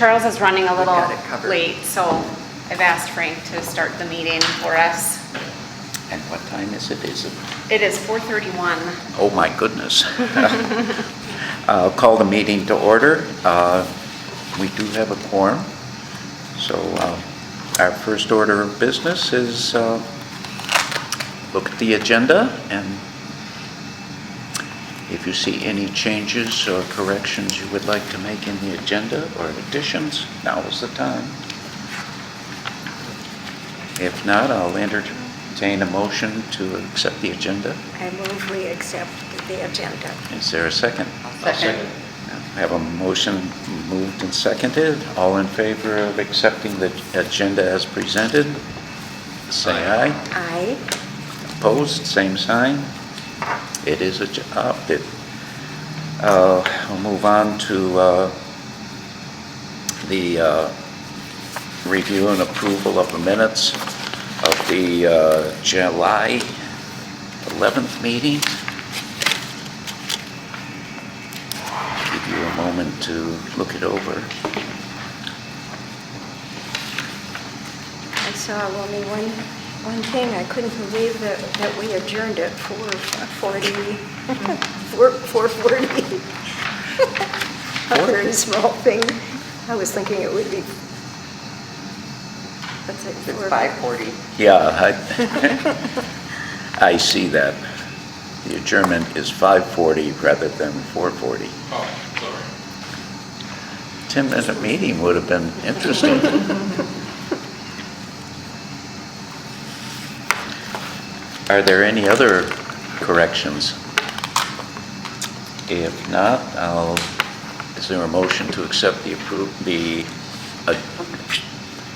Charles is running a little got it covered. late, so I've asked Frank to start the meeting for us. And what time is it? Is it? It is 4:31. Oh, my goodness. I'll call the meeting to order. We do have a quorum. So our first order of business is look at the agenda, and if you see any changes or corrections you would like to make in the agenda or additions, now is the time. If not, I'll entertain a motion to accept the agenda. I move we accept the agenda. Is there a second? Second. I have a motion moved and seconded. All in favor of accepting the agenda as presented, say aye. Aye. Opposed, same sign. It is adopted. We'll move on to the review and approval of the minutes of the July 11th meeting. Give you a moment to look it over. I saw only one thing. I couldn't believe that we adjourned at 4:40. 4:40. A very small thing. I was thinking it would be. What's it? It's 5:40. Yeah, I see that. The adjournment is 5:40 rather than 4:40. Oh, sorry. 10-minute meeting would have been interesting. Are there any other corrections? If not, is there a motion to accept the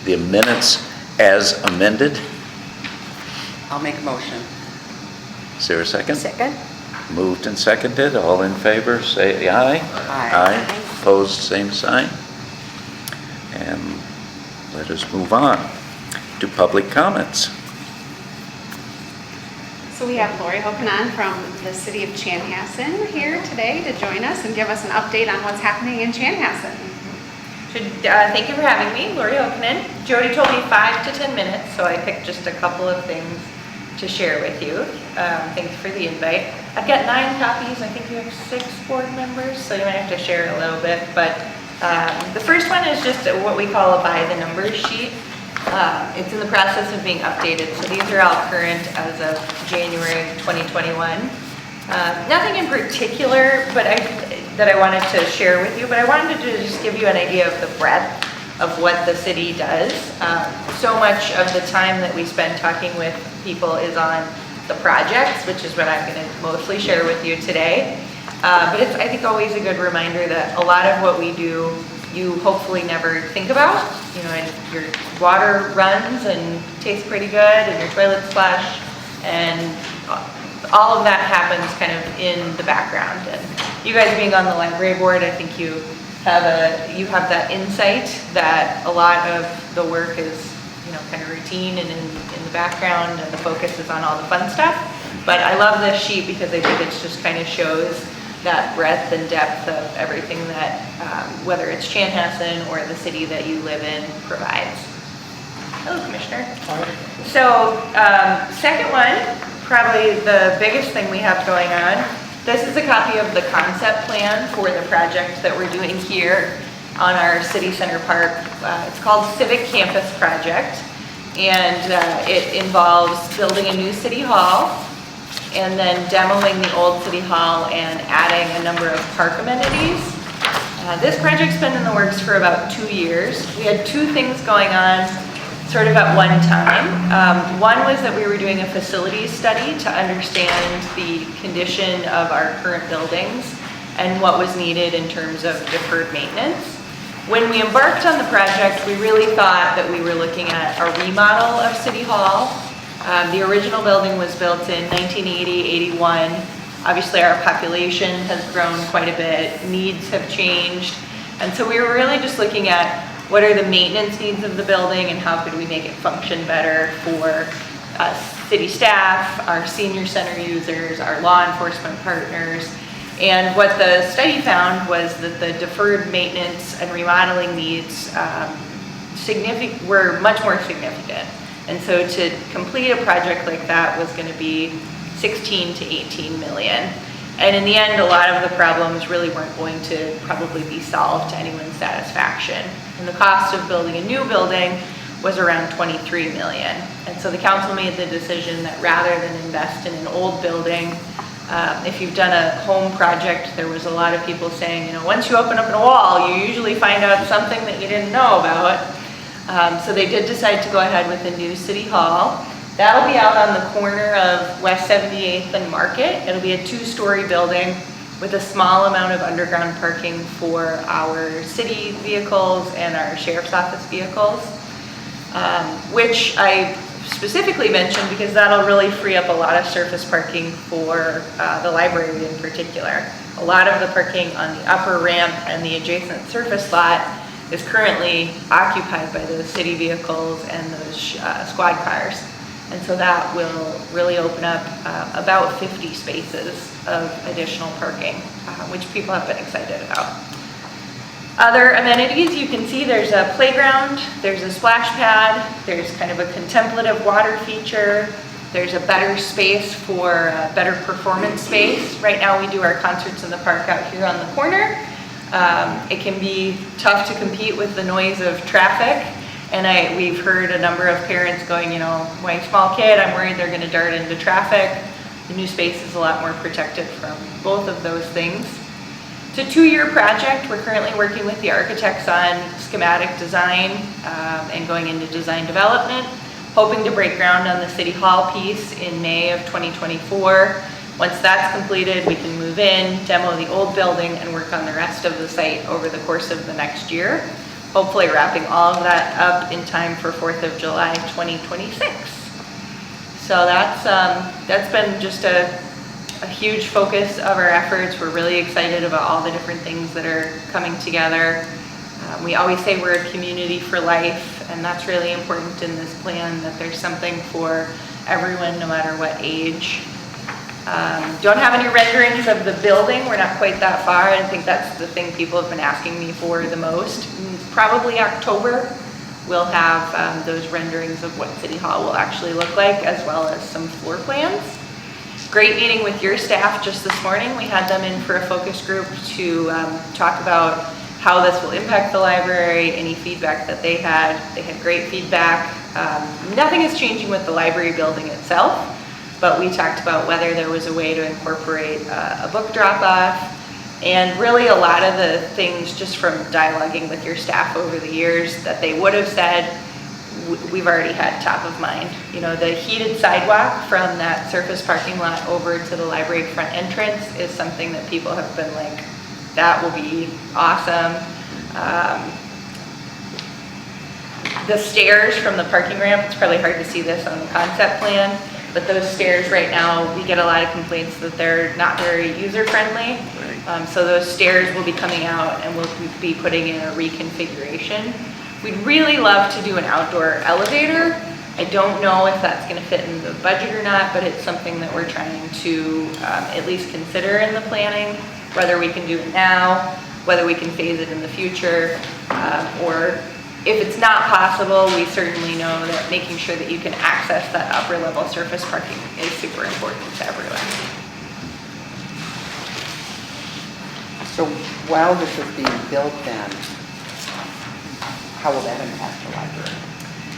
minutes as amended? I'll make a motion. Is there a second? Second? Moved and seconded. All in favor, say aye. Aye. Opposed, same sign. And let us move on to public comments. So we have Lori Hokanan from the city of Chanhassen here today to join us and give us an update on what's happening in Chanhassen. Thank you for having me, Lori Hokanen. Jody told me 5 to 10 minutes, so I picked just a couple of things to share with you. Thanks for the invite. I've got 9 copies. I think you have 6 board members, so you might have to share a little bit. But the first one is just what we call a by the numbers sheet. It's in the process of being updated, so these are all current as of January 2021. Nothing in particular that I wanted to share with you, but I wanted to just give you an idea of the breadth of what the city does. So much of the time that we spend talking with people is on the projects, which is what I'm going to mostly share with you today. But it's, I think, always a good reminder that a lot of what we do, you hopefully never think about. You know, and your water runs and tastes pretty good, and your toilets flush, and all of that happens kind of in the background. And you guys being on the library board, I think you have that insight that a lot of the work is, you know, kind of routine and in the background, and the focus is on all the fun stuff. But I love this sheet because I think it just kind of shows that breadth and depth of everything that, whether it's Chanhassen or the city that you live in, provides. Hello, Commissioner. So, second one, probably the biggest thing we have going on. This is a copy of the concept plan for the project that we're doing here on our City Center Park. It's called Civic Campus Project, and it involves building a new city hall, and then demoing the old city hall and adding a number of park amenities. This project's been in the works for about 2 years. We had 2 things going on sort of at one time. One was that we were doing a facilities study to understand the condition of our current buildings and what was needed in terms of deferred maintenance. When we embarked on the project, we really thought that we were looking at a remodel of City Hall. The original building was built in 1980, 81. Obviously, our population has grown quite a bit, needs have changed, and so we were really just looking at what are the maintenance needs of the building and how could we make it function better for city staff, our senior center users, our law enforcement partners. And what the study found was that the deferred maintenance and remodeling needs were much more significant. And so to complete a project like that was going to be 16 to 18 million. And in the end, a lot of the problems really weren't going to probably be solved to anyone's satisfaction. And the cost of building a new building was around 23 million. And so the council made the decision that rather than invest in an old building, if you've done a home project, there was a lot of people saying, you know, once you open up a wall, you usually find out something that you didn't know about. So they did decide to go ahead with the new city hall. That'll be out on the corner of West 78th and Market. It'll be a 2-story building with a small amount of underground parking for our city vehicles and our sheriff's office vehicles, which I specifically mentioned because that'll really free up a lot of surface parking for the library in particular. A lot of the parking on the upper ramp and the adjacent surface lot is currently occupied by those city vehicles and those squad cars. And so that will really open up about 50 spaces of additional parking, which people have been excited about. Other amenities, you can see there's a playground, there's a splash pad, there's kind of a contemplative water feature, there's a better space for a better performance space. Right now we do our concerts in the park out here on the corner. It can be tough to compete with the noise of traffic. And we've heard a number of parents going, you know, my small kid, I'm worried they're gonna dart into traffic. The new space is a lot more protected from both of those things. It's a 2-year project. We're currently working with the architects on schematic design and going into design development, hoping to break ground on the City Hall piece in May of 2024. Once that's completed, we can move in, demo the old building, and work on the rest of the site over the course of the next year. Hopefully wrapping all of that up in time for 4th of July 2026. So that's been just a huge focus of our efforts. We're really excited about all the different things that are coming together. We always say we're a community for life, and that's really important in this plan, that there's something for everyone, no matter what age. Don't have any renderings of the building. We're not quite that far. I think that's the thing people have been asking me for the most. Probably October, we'll have those renderings of what City Hall will actually look like, as well as some floor plans. Great meeting with your staff just this morning. We had them in for a focus group to talk about how this will impact the library, any feedback that they had. They had great feedback. Nothing is changing with the library building itself, but we talked about whether there was a way to incorporate a book drop-off, and really a lot of the things just from dialoguing with your staff over the years that they would have said, we've already had top of mind. You know, the heated sidewalk from that surface parking lot over to the library front entrance is something that people have been like, that will be awesome. The stairs from the parking ramp, it's probably hard to see this on the concept plan, but those stairs right now, we get a lot of complaints that they're not very user-friendly. So those stairs will be coming out, and we'll be putting in a reconfiguration. We'd really love to do an outdoor elevator. I don't know if that's going to fit in the budget or not, but it's something that we're trying to at least consider in the planning, whether we can do it now, whether we can phase it in the future, or if it's not possible, we certainly know that making sure that you can access that upper level surface parking is super important to everyone. So while this is being built then, how will that impact the library?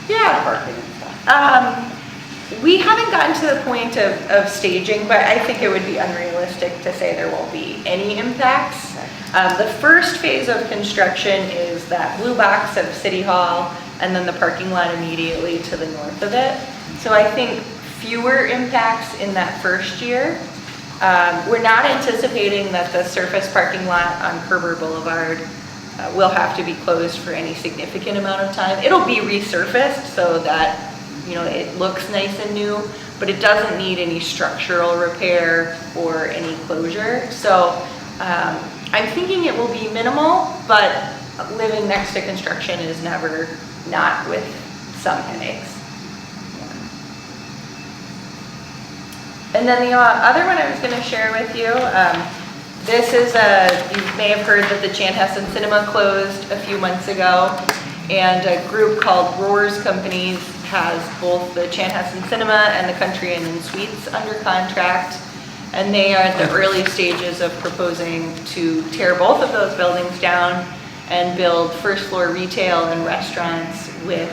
Yeah. Parking and stuff. We haven't gotten to the point of staging, but I think it would be unrealistic to say there won't be any impacts. The first phase of construction is that blue box of City Hall and then the parking lot immediately to the north of it. So I think fewer impacts in that first year. We're not anticipating that the surface parking lot on Carver Boulevard will have to be closed for any significant amount of time. It'll be resurfaced so that, you know, it looks nice and new, but it doesn't need any structural repair or any closure. So I'm thinking it will be minimal, but living next to construction is never not with some headaches. And then the other one I was going to share with you, This is you may have heard that the Chanhassen Cinema closed a few months ago, and a group called Roars Companies has both the Chanhassen Cinema and the Country Inn and Suites under contract, and they are at the early stages of proposing to tear both of those buildings down and build first floor retail and restaurants with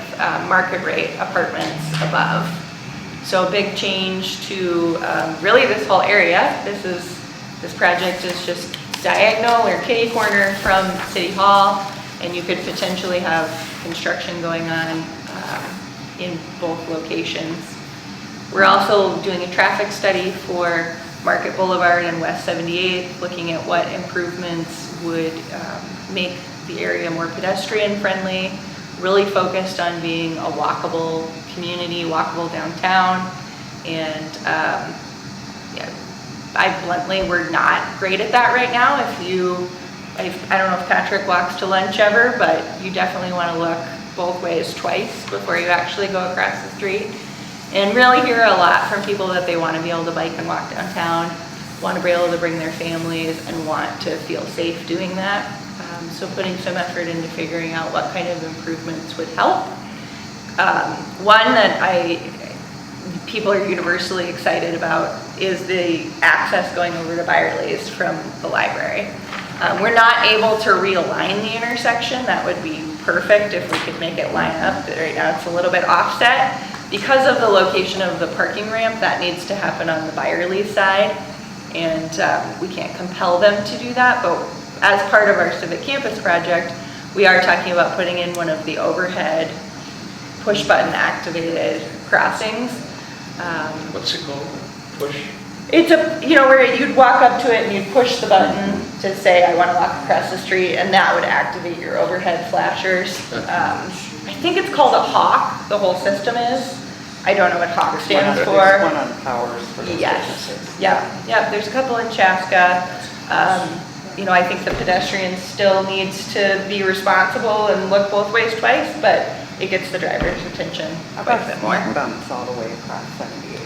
market rate apartments above. So a big change to really this whole area. This project is just diagonal or kitty corner from City Hall, and you could potentially have construction going on in both locations. We're also doing a traffic study for Market Boulevard and West 78th, looking at what improvements would make the area more pedestrian friendly, really focused on being a walkable community, walkable downtown. And we're not great at that right now. I don't know if Patrick walks to lunch ever, but you definitely want to look both ways twice before you actually go across the street. And really hear a lot from people that they want to be able to bike and walk downtown, want to be able to bring their families, and want to feel safe doing that. So putting some effort into figuring out what kind of improvements would help. One that people are universally excited about is the access going over to Byerly's from the library. We're not able to realign the intersection. That would be perfect if we could make it line up. Right now it's a little bit offset. Because of the location of the parking ramp, that needs to happen on the Byerly's side, and we can't compel them to do that, but as part of our Civic Campus project, we are talking about putting in one of the overhead push button activated crossings. What's it called? Push? It's where you'd walk up to it and you'd push the button to say, I want to walk across the street, and that would activate your overhead flashers. I think it's called a Hawk, the whole system is. I don't know what Hawk stands for. There's one on Powers for those Yes, businesses. yeah, there's a couple in Chaska. I think the pedestrian still needs to be responsible and look both ways twice, but it gets the driver's attention quite a bit more. Bumps all the way across 78.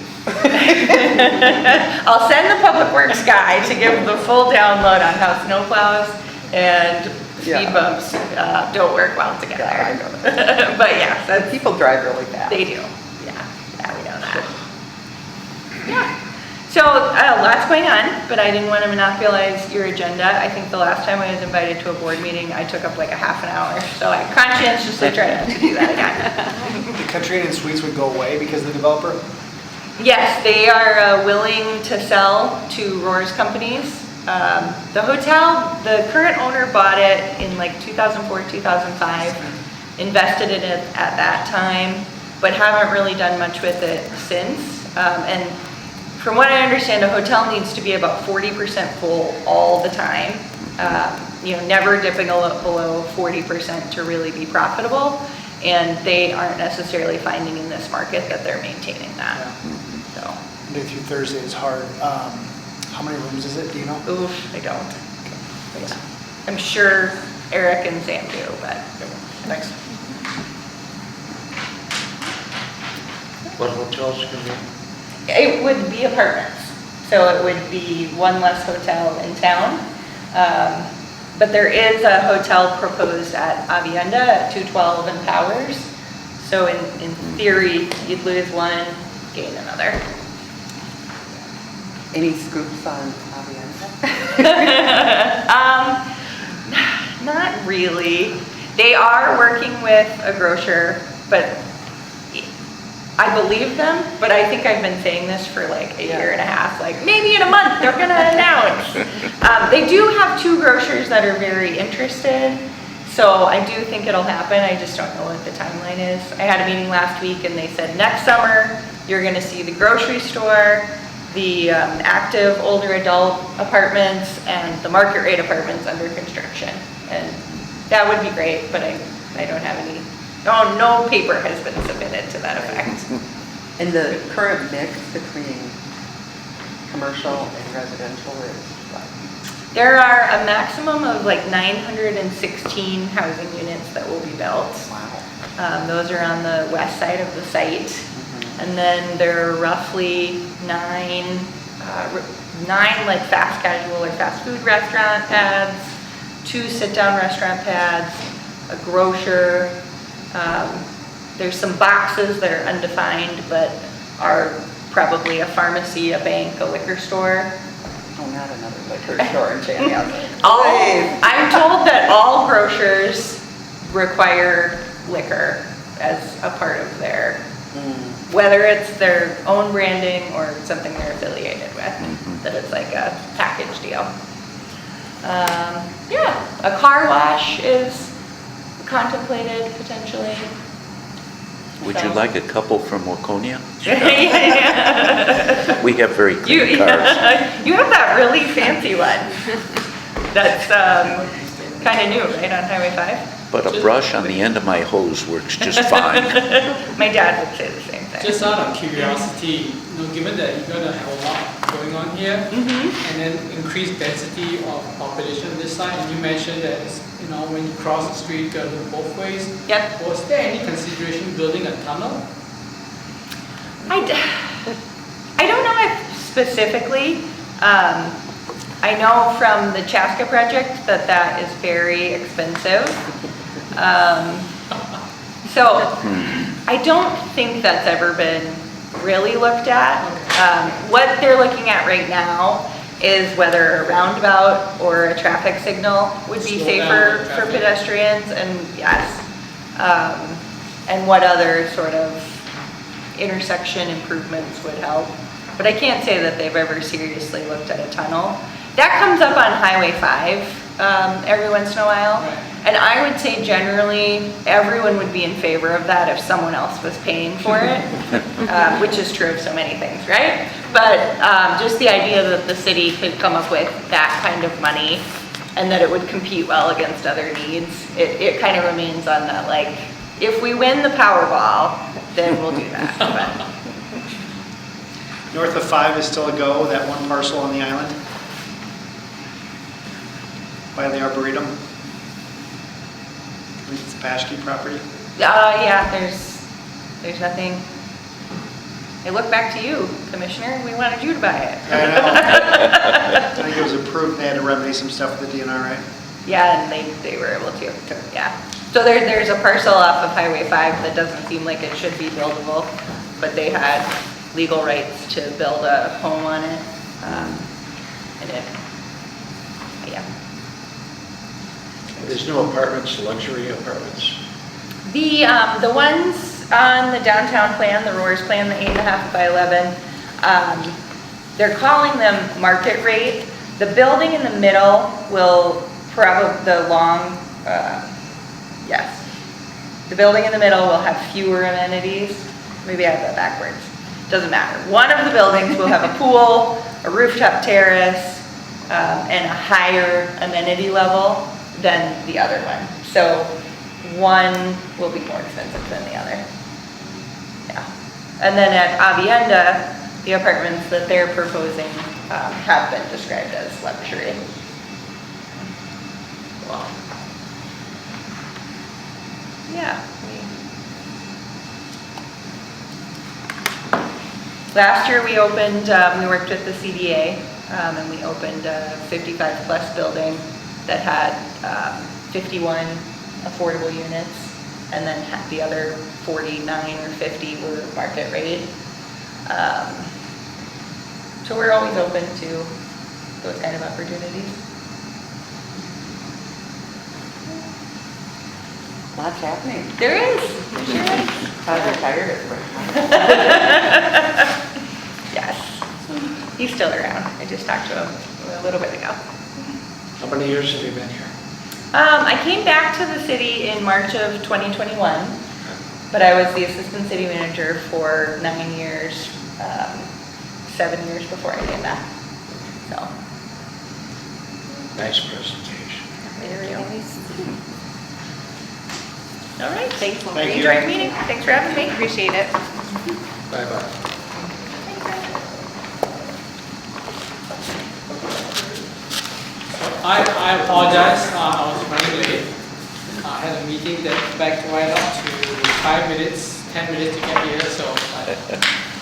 I'll send the Public Works guy to give the full download on how snowplows and speed bumps don't work well together. Yeah, I know that. But yeah, And people drive really fast. they do. Yeah, we know that. Yeah. So lots going on, but I didn't want to monopolize your agenda. I think the last time I was invited to a board meeting, I took up like a half an hour. So I conscientiously tried not to do that again. The Country Inn and Suites would go away because of the developer? Yes, they are willing to sell to Roars Companies. The hotel, the current owner bought it in like 2004, 2005, invested in it at that time, but haven't really done much with it since. And from what I understand, a hotel needs to be about 40% full all the time. Never dipping below 40% to really be profitable. And they aren't necessarily finding in this market that they're maintaining that. So. Monday through Thursday is hard. How many rooms is it, do you know? Oof, I don't. Yeah. I'm sure Eric and Sam do, but. Thanks. What hotels can be? It would be apartments. So it would be one less hotel in town. But there is a hotel proposed at Avienda at 212 and Powers. So in theory, you'd lose one, gain another. Any scoops on Avienda? Not really. They are working with a grocer, but I believe them, but I think I've been saying this for like a year and a half, like maybe in a month they're gonna announce. They do have two grocers that are very interested, so I do think it'll happen. I just don't know what the timeline is. I had a meeting last week and they said next summer you're gonna see the grocery store, the active older adult apartments, and the market rate apartments under construction. And that would be great, but I don't have any. No paper has been submitted to that effect. And the current mix between commercial and residential is what? There are a maximum of like 916 housing units that will be built. Wow. Those are on the west side of the site. And then there are roughly 9 9 like fast casual or fast food restaurant pads, 2 sit-down restaurant pads, a grocer. There's some boxes that are undefined but are probably a pharmacy, a bank, a liquor store. Oh, not another liquor store in Chanhassen. I'm told that all grocers require liquor as a part of their, whether it's their own branding or something they're affiliated with, that it's like a package deal. Yeah, a car wash is contemplated potentially. Would you So- like a couple from Waconia? Yeah. We have very clean cars. You have that really fancy one. That's kind of new, right, on Highway 5? But a brush on the end of my hose works just fine. My dad would say the same thing. Just out of curiosity, given that you're gonna have a lot going on here, and then increased density of population on this side, and you mentioned that, when you cross the street, you gotta look both ways. Yep. Was there any consideration building a tunnel? I don't know if specifically. I know from the Chaska project that is very expensive. So I don't think that's ever been really looked at. What they're looking at right now is whether a roundabout or a traffic signal would be Slow safer down the for traffic. pedestrians, and yes. And what other sort of intersection improvements would help. But I can't say that they've ever seriously looked at a tunnel. That comes up on Highway 5 every once in a while. Right. And I would say generally, everyone would be in favor of that if someone else was paying for it, which is true of so many things, right? But just the idea that the city could come up with that kind of money and that it would compete well against other needs, it kind of remains on that, like, if we win the Powerball, then we'll do that. But North of 5 is still a go, that one parcel on the island? By the Arboretum? I think it's the Paschke property. yeah, there's nothing. I look back to you, Commissioner. We wanted you to buy it. I know. I think it was approved, they had to remedy some stuff with the DNR, right? Yeah, and they were able to. Yeah. So there's a parcel off of Highway 5 that doesn't seem like it should be buildable, but they had legal rights to build a home on it. And yeah. There's no apartments, luxury apartments? The ones on the downtown plan, the Roars plan, the 8.5 by 11, they're calling them market rate. The building in the middle will probably, yes. The building in the middle will have fewer amenities. Maybe I have that backwards. Doesn't matter. One of the buildings will have a pool, a rooftop terrace, and a higher amenity level than the other one. So one will be more expensive than the other. Yeah. And then at Avienda, the apartments that they're proposing have been described as luxury. Wow. Yeah. Last year we opened, we worked with the CDA, and we opened a 55 plus building that had 51 affordable units, and then the other 49 or 50 were market rate. So we're always open to those kind of opportunities. Lots happening. There is. There sure is. How's retired everybody? Yes. He's still around. I just talked to him a little bit ago. How many years have you been here? I came back to the city in March of 2021, but I was the assistant city manager for 9 years, 7 years before I came back. So, Nice presentation. very nice. All right, thanks. Thank you. Enjoy your meeting. Thanks for having me. Appreciate it. Bye-bye. I apologize, I was running late. I had a meeting that backed right up to 5 minutes, 10 minutes to get here, so I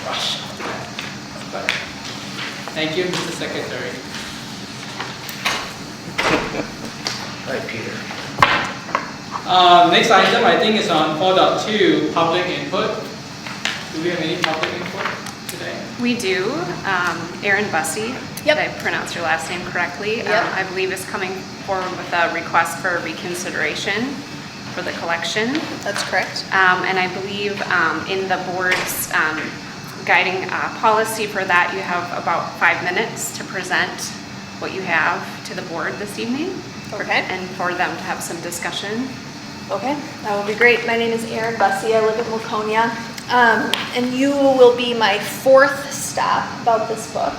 rushed after that. But Thank you, Mr. Secretary. Hi, Peter. Next item, I think, is on 4.2, public input. Do we have any public input today? We do. Erin Bussey, Yep. did I pronounce your last name correctly? Yep. I believe is coming forward with a request for reconsideration for the collection. That's correct. And I believe in the board's guiding policy for that, you have about 5 minutes to present what you have to the board this evening. Okay. And for them to have some discussion. Okay, that will be great. My name is Erin Bussey. I live in Laconia. And you will be my fourth stop about this book.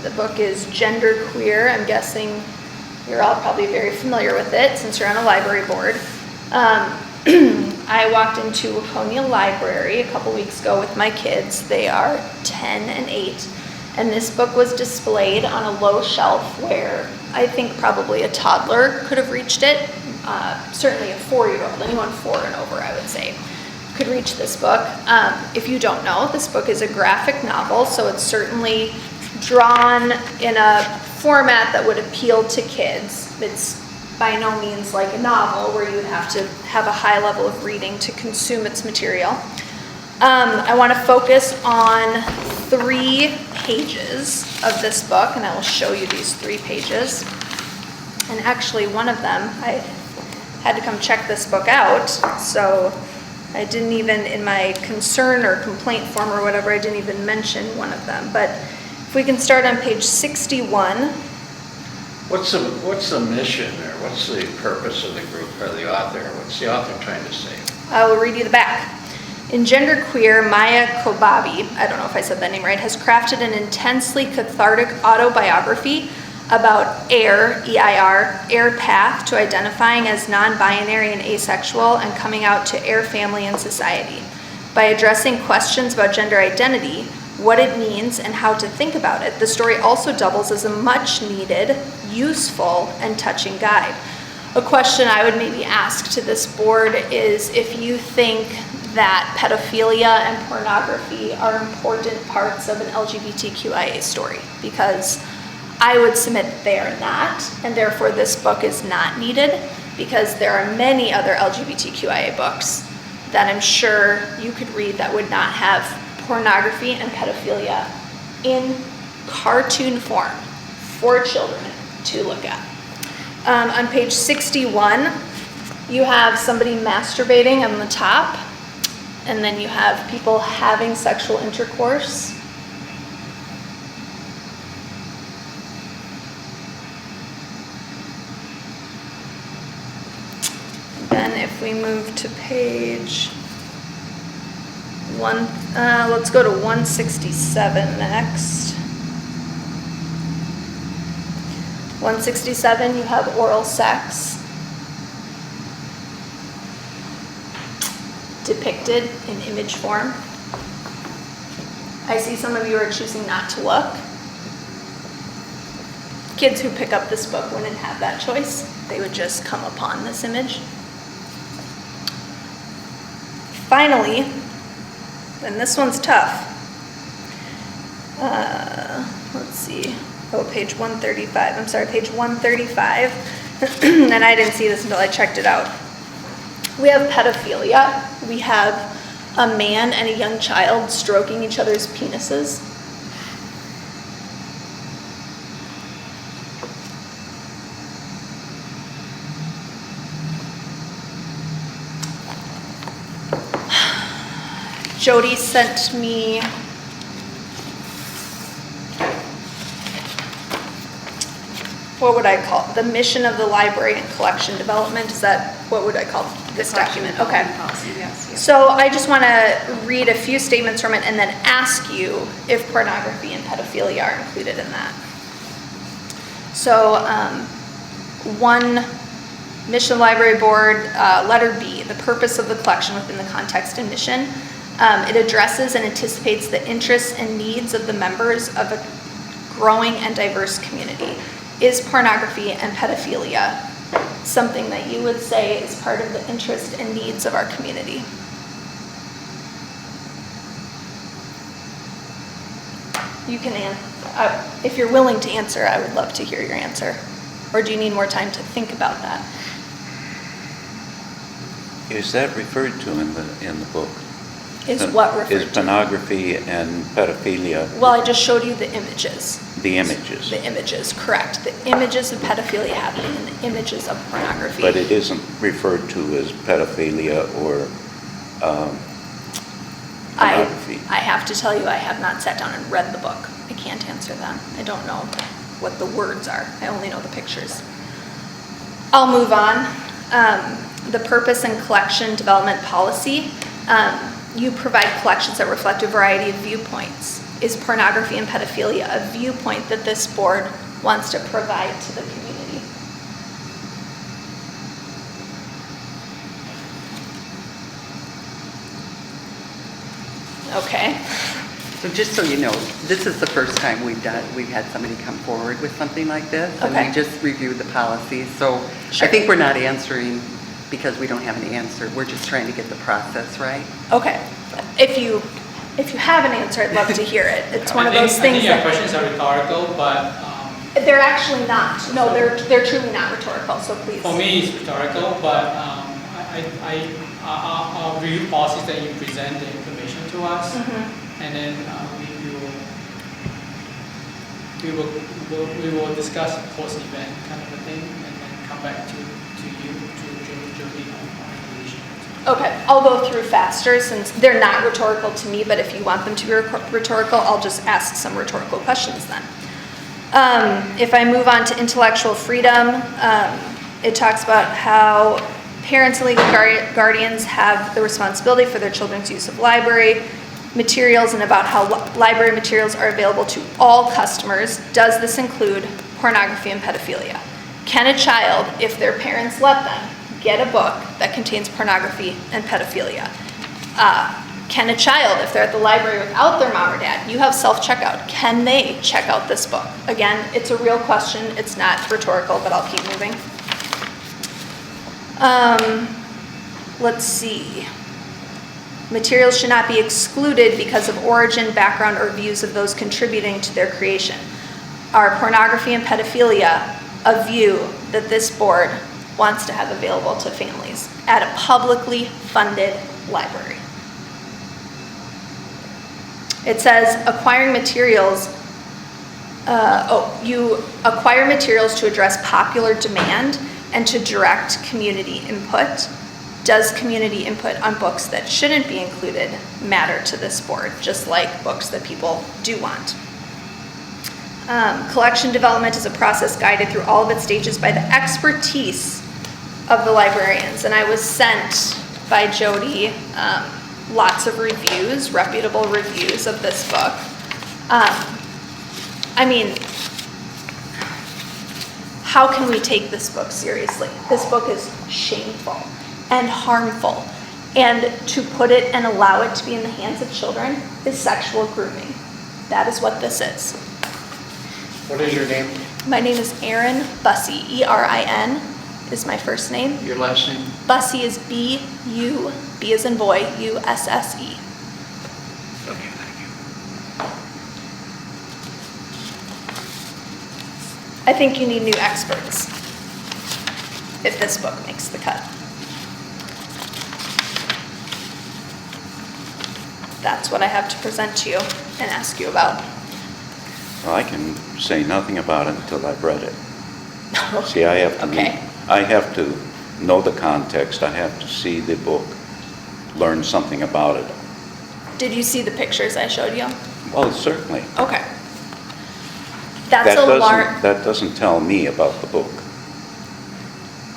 The book is Gender Queer. I'm guessing you're all probably very familiar with it since you're on a library board. I walked into Laconia Library a couple weeks ago with my kids. They are 10 and 8. And this book was displayed on a low shelf where I think probably a toddler could have reached it. Certainly a 4-year-old, anyone 4 and over, I would say, could reach this book. If you don't know, this book is a graphic novel, so it's certainly drawn in a format that would appeal to kids. It's by no means like a novel where you would have to have a high level of reading to consume its material. I want to focus on 3 pages of this book, and I will show you these 3 pages. And actually one of them, I had to come check this book out, so I didn't even, in my concern or complaint form or whatever, I didn't even mention one of them. But if we can start on page 61. What's the mission, or what's the purpose of the group, or the author? What's the author trying to say? I will read you the back. In Gender Queer, Maya Kobabe, I don't know if I said that name right, has crafted an intensely cathartic autobiography about AIR, E-I-R, AIR path to identifying as non-binary and asexual and coming out to AIR family and society. By addressing questions about gender identity, what it means, and how to think about it, the story also doubles as a much-needed, useful, and touching guide. A question I would maybe ask to this board is if you think that pedophilia and pornography are important parts of an LGBTQIA story, because I would submit that they are not, and therefore this book is not needed, because there are many other LGBTQIA books that I'm sure you could read that would not have pornography and pedophilia in cartoon form for children to look at. On page 61, you have somebody masturbating on the top, and then you have people having sexual intercourse. Then if we move to page 1, let's go to 167 next. 167, you have oral sex depicted in image form. I see some of you are choosing not to look. Kids who pick up this book wouldn't have that choice. They would just come upon this image. Finally, and this one's tough. Let's see. Oh, page 135. I'm sorry, page 135. And I didn't see this until I checked it out. We have pedophilia. We have a man and a young child stroking each other's penises. Jody sent me what would I call it? The mission of the library and collection development. Is that, what would I call this document? Okay. Policy, yes. So I just want to read a few statements from it and then ask you if pornography and pedophilia are included in that. So one, Mission Library Board, letter B, the purpose of the collection within the context and mission. It addresses and anticipates the interests and needs of the members of a growing and diverse community. Is pornography and pedophilia something that you would say is part of the interest and needs of our community? You can if you're willing to answer, I would love to hear your answer. Or do you need more time to think about that? Is that referred to in the book? Is what referred Is to? pornography and pedophilia? Well, I just showed you the images. The images. The images, correct. The images of pedophilia happening and the images of pornography. But it isn't referred to as pedophilia or pornography. I have to tell you, I have not sat down and read the book. I can't answer that. I don't know what the words are. I only know the pictures. I'll move on. The purpose and collection development policy. You provide collections that reflect a variety of viewpoints. Is pornography and pedophilia a viewpoint that this board wants to provide to the community? Okay. So just so you know, this is the first time we've had somebody come forward with something like this. And Okay. we just reviewed the policy. So Sure. I think we're not answering because we don't have an answer. We're just trying to get the process right. Okay. If you have an answer, I'd love to hear it. It's one of those I things think your that questions are rhetorical, but they're actually not. No, they're truly not rhetorical. So please. for me it's rhetorical, but I'll review policies that you present the information to us, and then we will discuss post-event kind of a thing, and then come back to you, to Jody on recommendation. Okay, I'll go through faster since they're not rhetorical to me, but if you want them to be rhetorical, I'll just ask some rhetorical questions then. If I move on to intellectual freedom, it talks about how parents and legal guardians have the responsibility for their children's use of library materials and about how library materials are available to all customers. Does this include pornography and pedophilia? Can a child, if their parents let them, get a book that contains pornography and pedophilia? Can a child, if they're at the library without their mom or dad, you have self-checkout, can they check out this book? Again, it's a real question. It's not rhetorical, but I'll keep moving. Let's see. Materials should not be excluded because of origin, background, or views of those contributing to their creation. Are pornography and pedophilia a view that this board wants to have available to families at a publicly funded library? It says acquiring materials, you acquire materials to address popular demand and to direct community input. Does community input on books that shouldn't be included matter to this board, just like books that people do want? Collection development is a process guided through all of its stages by the expertise of the librarians. And I was sent by Jody lots of reviews, reputable reviews of this book. I mean, how can we take this book seriously? This book is shameful and harmful. And to put it and allow it to be in the hands of children is sexual grooming. That is what this is. What is your name? My name is Erin Bussey. E-R-I-N is my first name. Your last name? Bussey is B-U, B as in boy, U-S-S-E. Okay, thank you. I think you need new experts if this book makes the cut. That's what I have to present to you and ask you about. Well, I can say nothing about it until I've read it. See, I have to Okay. I have to know the context. I have to see the book, learn something about it. Did you see the pictures I showed you? Well, certainly. Okay. That's a large. That doesn't tell me about the book.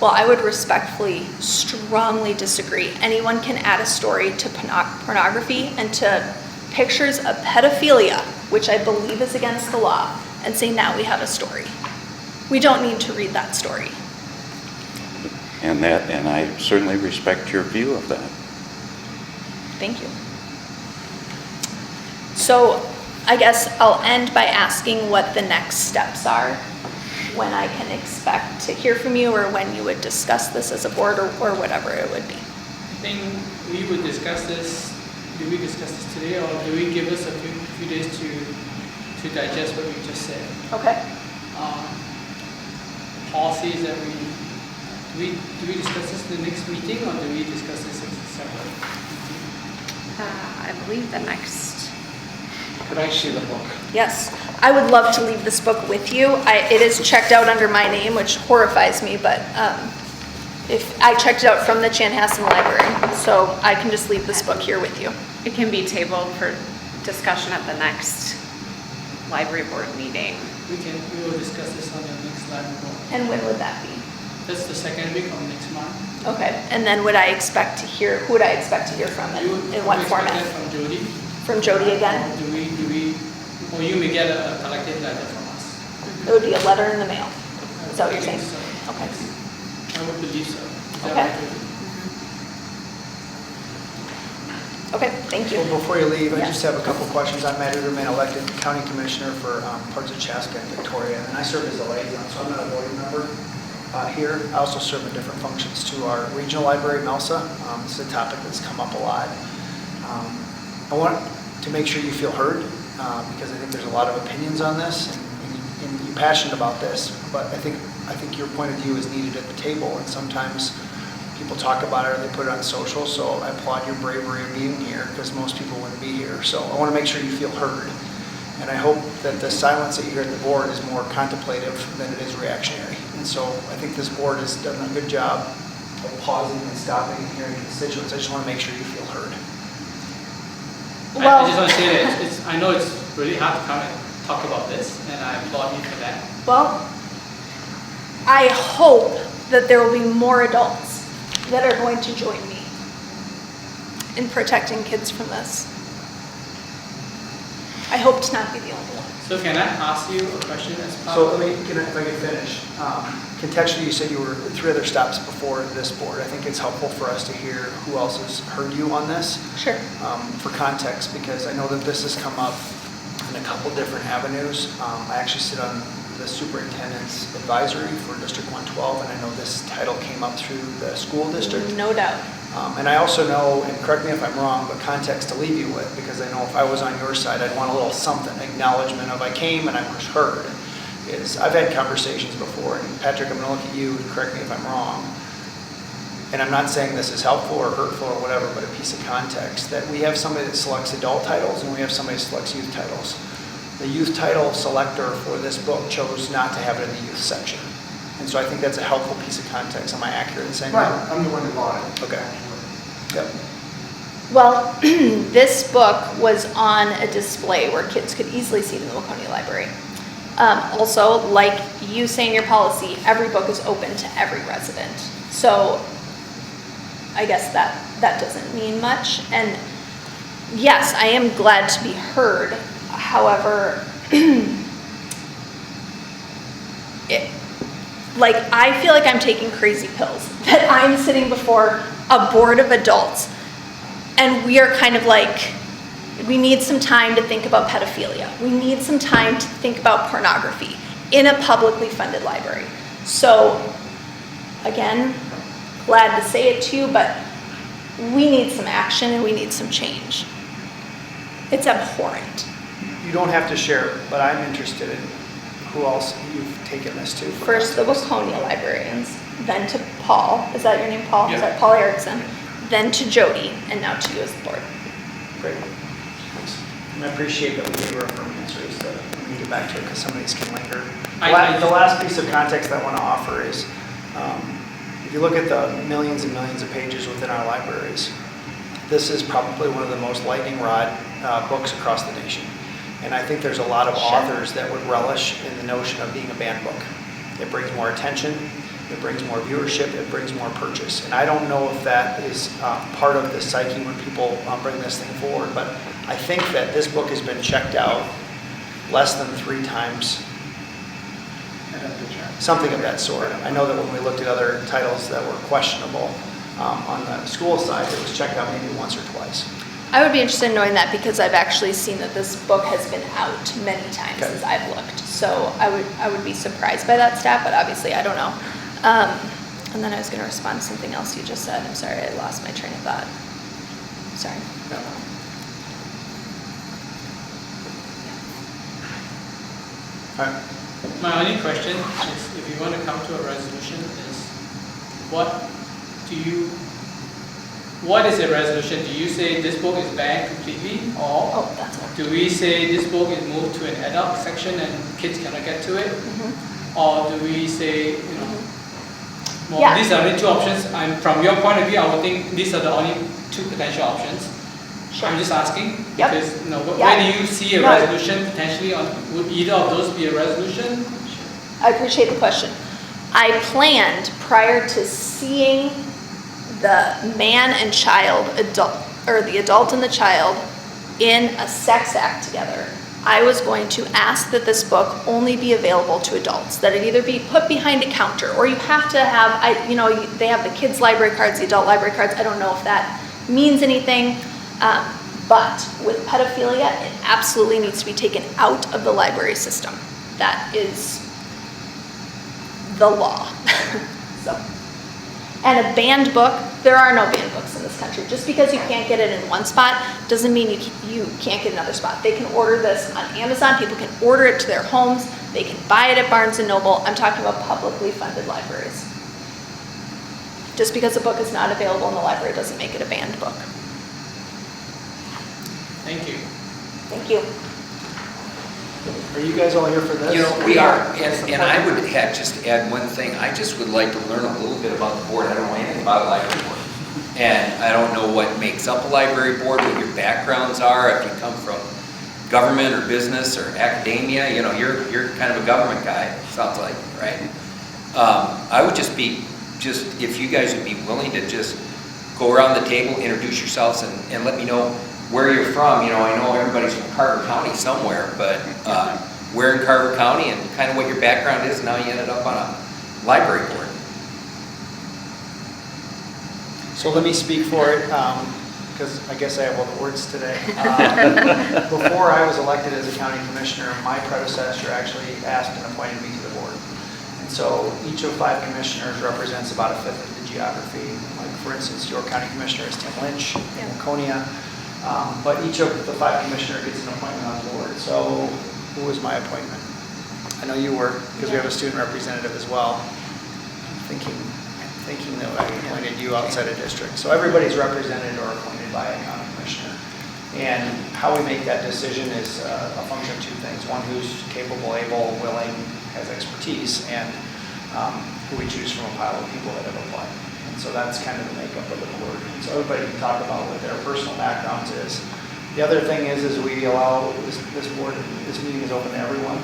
Well, I would respectfully, strongly disagree. Anyone can add a story to pornography and to pictures of pedophilia, which I believe is against the law, and say, now we have a story. We don't need to read that story. And I certainly respect your view of that. Thank you. So I guess I'll end by asking what the next steps are, when I can expect to hear from you, or when you would discuss this as a board, or whatever it would be. I think we would discuss this. Do we discuss this today, or do we give us a few days to to digest what you just said. Okay. Policies that do we discuss this in the next meeting, or do we discuss this as a separate meeting? I believe the next, Could I see the book? Yes, I would love to leave this book with you. It is checked out under my name, which horrifies me, but if I checked it out from the Chanhassen Library, so I can just leave this book here with you. it can be tabled for discussion at the next library board meeting. We will discuss this on the next live board. And when would that be? That's the second week of next month. Okay, and then who would I expect to hear from in what format? Expect that from Jody. From Jody again? Or or you may get a collective letter from us. It would be a letter in the mail. Is that what you're I saying? think so. Okay. I would believe so. Is that Okay. right, Jody? Okay, thank you. Well, before you leave, I Yes. just have a couple questions. I'm Matt Uderman, elected county commissioner for parts of Chaska and Victoria, and I serve as a liaison, so I'm not a voting member here. I also serve in different functions to our regional library, MELSA. This is a topic that's come up a lot. I want to make sure you feel heard, because I think there's a lot of opinions on this, and you're passionate about this, but I think your point of view is needed at the table, and sometimes people talk about it or they put it on social, so I applaud your bravery of being here, because most people wouldn't be here. So I want to make sure you feel heard, and I hope that the silence that you hear at the board is more contemplative than it is reactionary. And so I think this board has done a good job of pausing and stopping and hearing constituents. I just want to make sure you feel heard. I just want to say that I know it's really hard to come and talk about this, and I applaud you for that. Well, I hope that there will be more adults that are going to join me in protecting kids from this. I hope to not be the only one. So can I ask you a question as part So of- if I can finish. Contextually, you said you were 3 other stops before this board. I think it's helpful for us to hear who else has heard you on this. Sure. For context, because I know that this has come up in a couple different avenues. I actually sit on the superintendent's advisory for District 112, and I know this title came up through the school district. No doubt. And I also know, and correct me if I'm wrong, but context to leave you with, because I know if I was on your side, I'd want a little something, acknowledgement of I came and I was heard, is I've had conversations before, and Patrick, I'm gonna look at you and correct me if I'm wrong, and I'm not saying this is helpful or hurtful or whatever, but a piece of context, that we have somebody that selects adult titles and we have somebody that selects youth titles. The youth title selector for this book chose not to have it in the youth section. And so I think that's a helpful piece of context. Am I accurate in saying that? I'm the one who bought it. Okay. Yep. Well, this book was on a display where kids could easily see it in the Waconia Library. Also, like you say in your policy, every book is open to every resident. So I guess that doesn't mean much. And yes, I am glad to be heard. However, I feel like I'm taking crazy pills, that I'm sitting before a board of adults and we are kind of like, we need some time to think about pedophilia. We need some time to think about pornography in a publicly funded library. So again, glad to say it to you, but we need some action and we need some change. It's abhorrent. You don't have to share it, but I'm interested in who else you've taken this to. for First the context. Waconia librarians, then to Paul, is that your name, Paul? Yeah. Is that Paul Erickson? Then to Jody, and now to you as the board. Great. Thanks. And I appreciate that we gave her affirming answers that we can get back to it because some of these can linger. The last piece of context I want to offer is, if you look at the millions and millions of pages within our libraries, this is probably one of the most lightning rod books across the nation. And I think there's a lot of authors that would relish in the notion of being a banned book. It brings more attention, it brings more viewership, it brings more purchase. And I don't know if that is part of the psyche when people bring this thing forward, but I think that this book has been checked out less than 3 times, something of that sort. I know that when we looked at other titles that were questionable on the school side, it was checked out maybe once or twice. I would be interested in knowing that because I've actually seen that this book has been out many times Okay. as I've looked. So I would be surprised by that stat, but obviously I don't know. And then I was going to respond to something else you just said. I'm sorry, I lost my train of thought. Sorry. Alright. My only question is, if you want to come to a resolution, is what is a resolution? Do you say this book is banned completely, or Oh, that's all. do we say this book is moved to an adult section and kids cannot get to it? Or do we say, well, Yeah. these are the two options, and from your point of view, I would think these are the only two potential options. Sure. I'm just asking, Yep. because, Yeah. where do you see a No. resolution potentially on, would either of those be a resolution? I appreciate the question. I planned prior to seeing the man and child, the adult and the child in a sex act together, I was going to ask that this book only be available to adults, that it either be put behind a counter, or you have to have, they have the kids' library cards, the adult library cards, I don't know if that means anything, but with pedophilia, it absolutely needs to be taken out of the library system. That is the law. So, and a banned book, there are no banned books in this country. Just because you can't get it in one spot doesn't mean you can't get another spot. They can order this on Amazon, people can order it to their homes, they can buy it at Barnes & Noble. I'm talking about publicly funded libraries. Just because a book is not available in the library doesn't make it a banned book. Thank you. Thank you. Are you guys all here for this? We are, and I would just add one thing. I just would like to learn a little bit about the board. I don't know anything about a library board. And I don't know what makes up a library board, what your backgrounds are, if you come from government or business or academia. You're kind of a government guy, sounds like, right? I would just if you guys would be willing to just go around the table, introduce yourselves, and let me know where you're from. I know everybody's from Carver County somewhere, but where in Carver County and kind of what your background is and how you ended up on a library board. So let me speak for it, because I guess I have all the words today. Before I was elected as a county commissioner, my predecessor actually asked and appointed me to the board. And so each of 5 commissioners represents about a fifth of the geography. Like, for instance, your county commissioner is Tim Lynch in Laconia. But each of the 5 commissioners gets an appointment on the board. So who was my appointment? I know you were, because we have a student representative as well. I'm thinking that I appointed you outside of district. So everybody's represented or appointed by a county commissioner. And how we make that decision is a function of 2 things. One, who's capable, able, willing, has expertise, and who we choose from a pile of people that have applied. And so that's kind of the makeup of the board. And so everybody can talk about what their personal backgrounds is. The other thing is we allow this board, this meeting is open to everyone.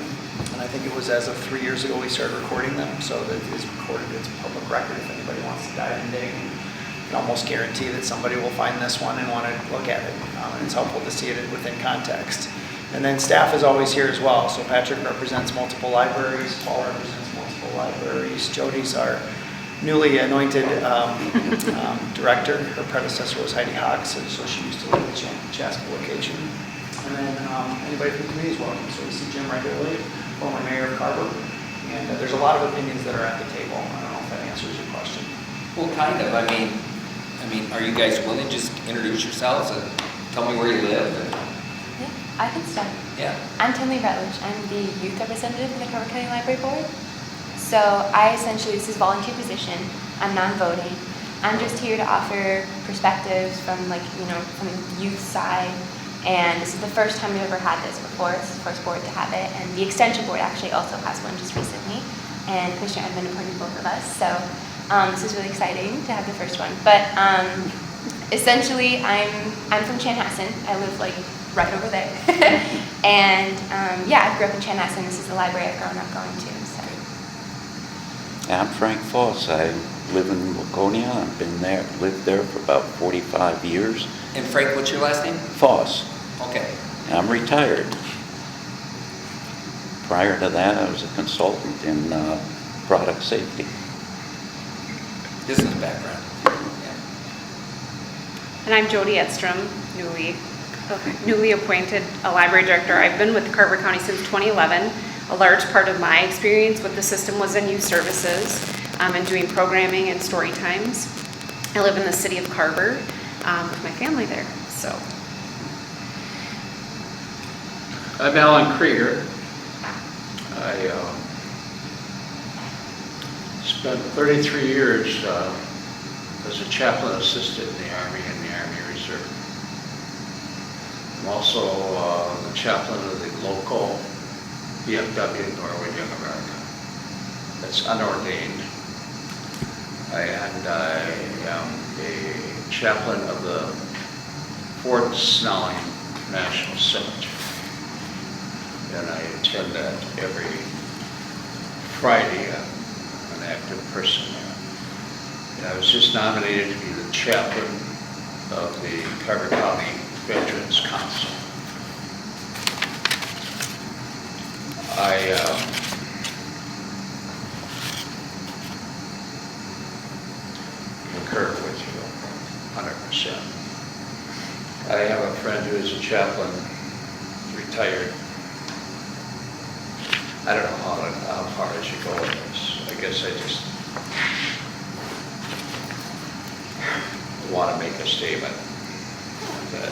And I think it was as of 3 years ago we started recording them, so that it is recorded, it's a public record if anybody wants to dive in dig. You can almost guarantee that somebody will find this one and want to look at it. And it's helpful to see it within context. And then staff is always here as well. So Patrick represents multiple libraries, Paul represents multiple libraries, Jody's our newly anointed director. Her predecessor was Heidi Hawks, and so she used to live at the Chaska location. And then anybody from the committee is welcome. So we see Jim regularly, former mayor of Carver. And there's a lot of opinions that are at the table. I don't know if that answers your question. Well, kind of. I mean, are you guys willing to just introduce yourselves and tell me where you live? Yeah, I can start. Yeah. I'm Tinley Rutledge. I'm the youth representative in the Carver County Library Board. So this is a volunteer position. I'm non-voting. I'm just here to offer perspectives from from the youth side. And this is the first time we've ever had this before. It's the first board to have it. And the extension board actually also has one just recently. And Commissioner Edmund appointed both of us. So this is really exciting to have the first one. But essentially, I'm from Chanhassen. I live right over there. And I grew up in Chanhassen. This is the library I've grown up going to. So. I'm Frank Foss. I live in Laconia. I've lived there for about 45 years. And Frank, what's your last name? Foss. Okay. I'm retired. Prior to that, I was a consultant in product safety. Business background. Yeah. And I'm Jody Edstrom, newly appointed a library director. I've been with Carver County since 2011. A large part of my experience with the system was in youth services and doing programming and story times. I live in the city of Carver with my family there. So, I'm Alan Krieger. I spent 33 years as a chaplain assistant in the Army and the Army Reserve. I'm also the chaplain of the local BFW Norwood Young America. That's unordained. And I am a chaplain of the Fort Snelling National Cemetery. And I attend that every Friday. I'm an active person there. And I was just nominated to be the chaplain of the Carver County Veterans Council. I concur with you 100%. I have a friend who is a chaplain, retired. I don't know how far I should go with this. I guess I just want to make a statement that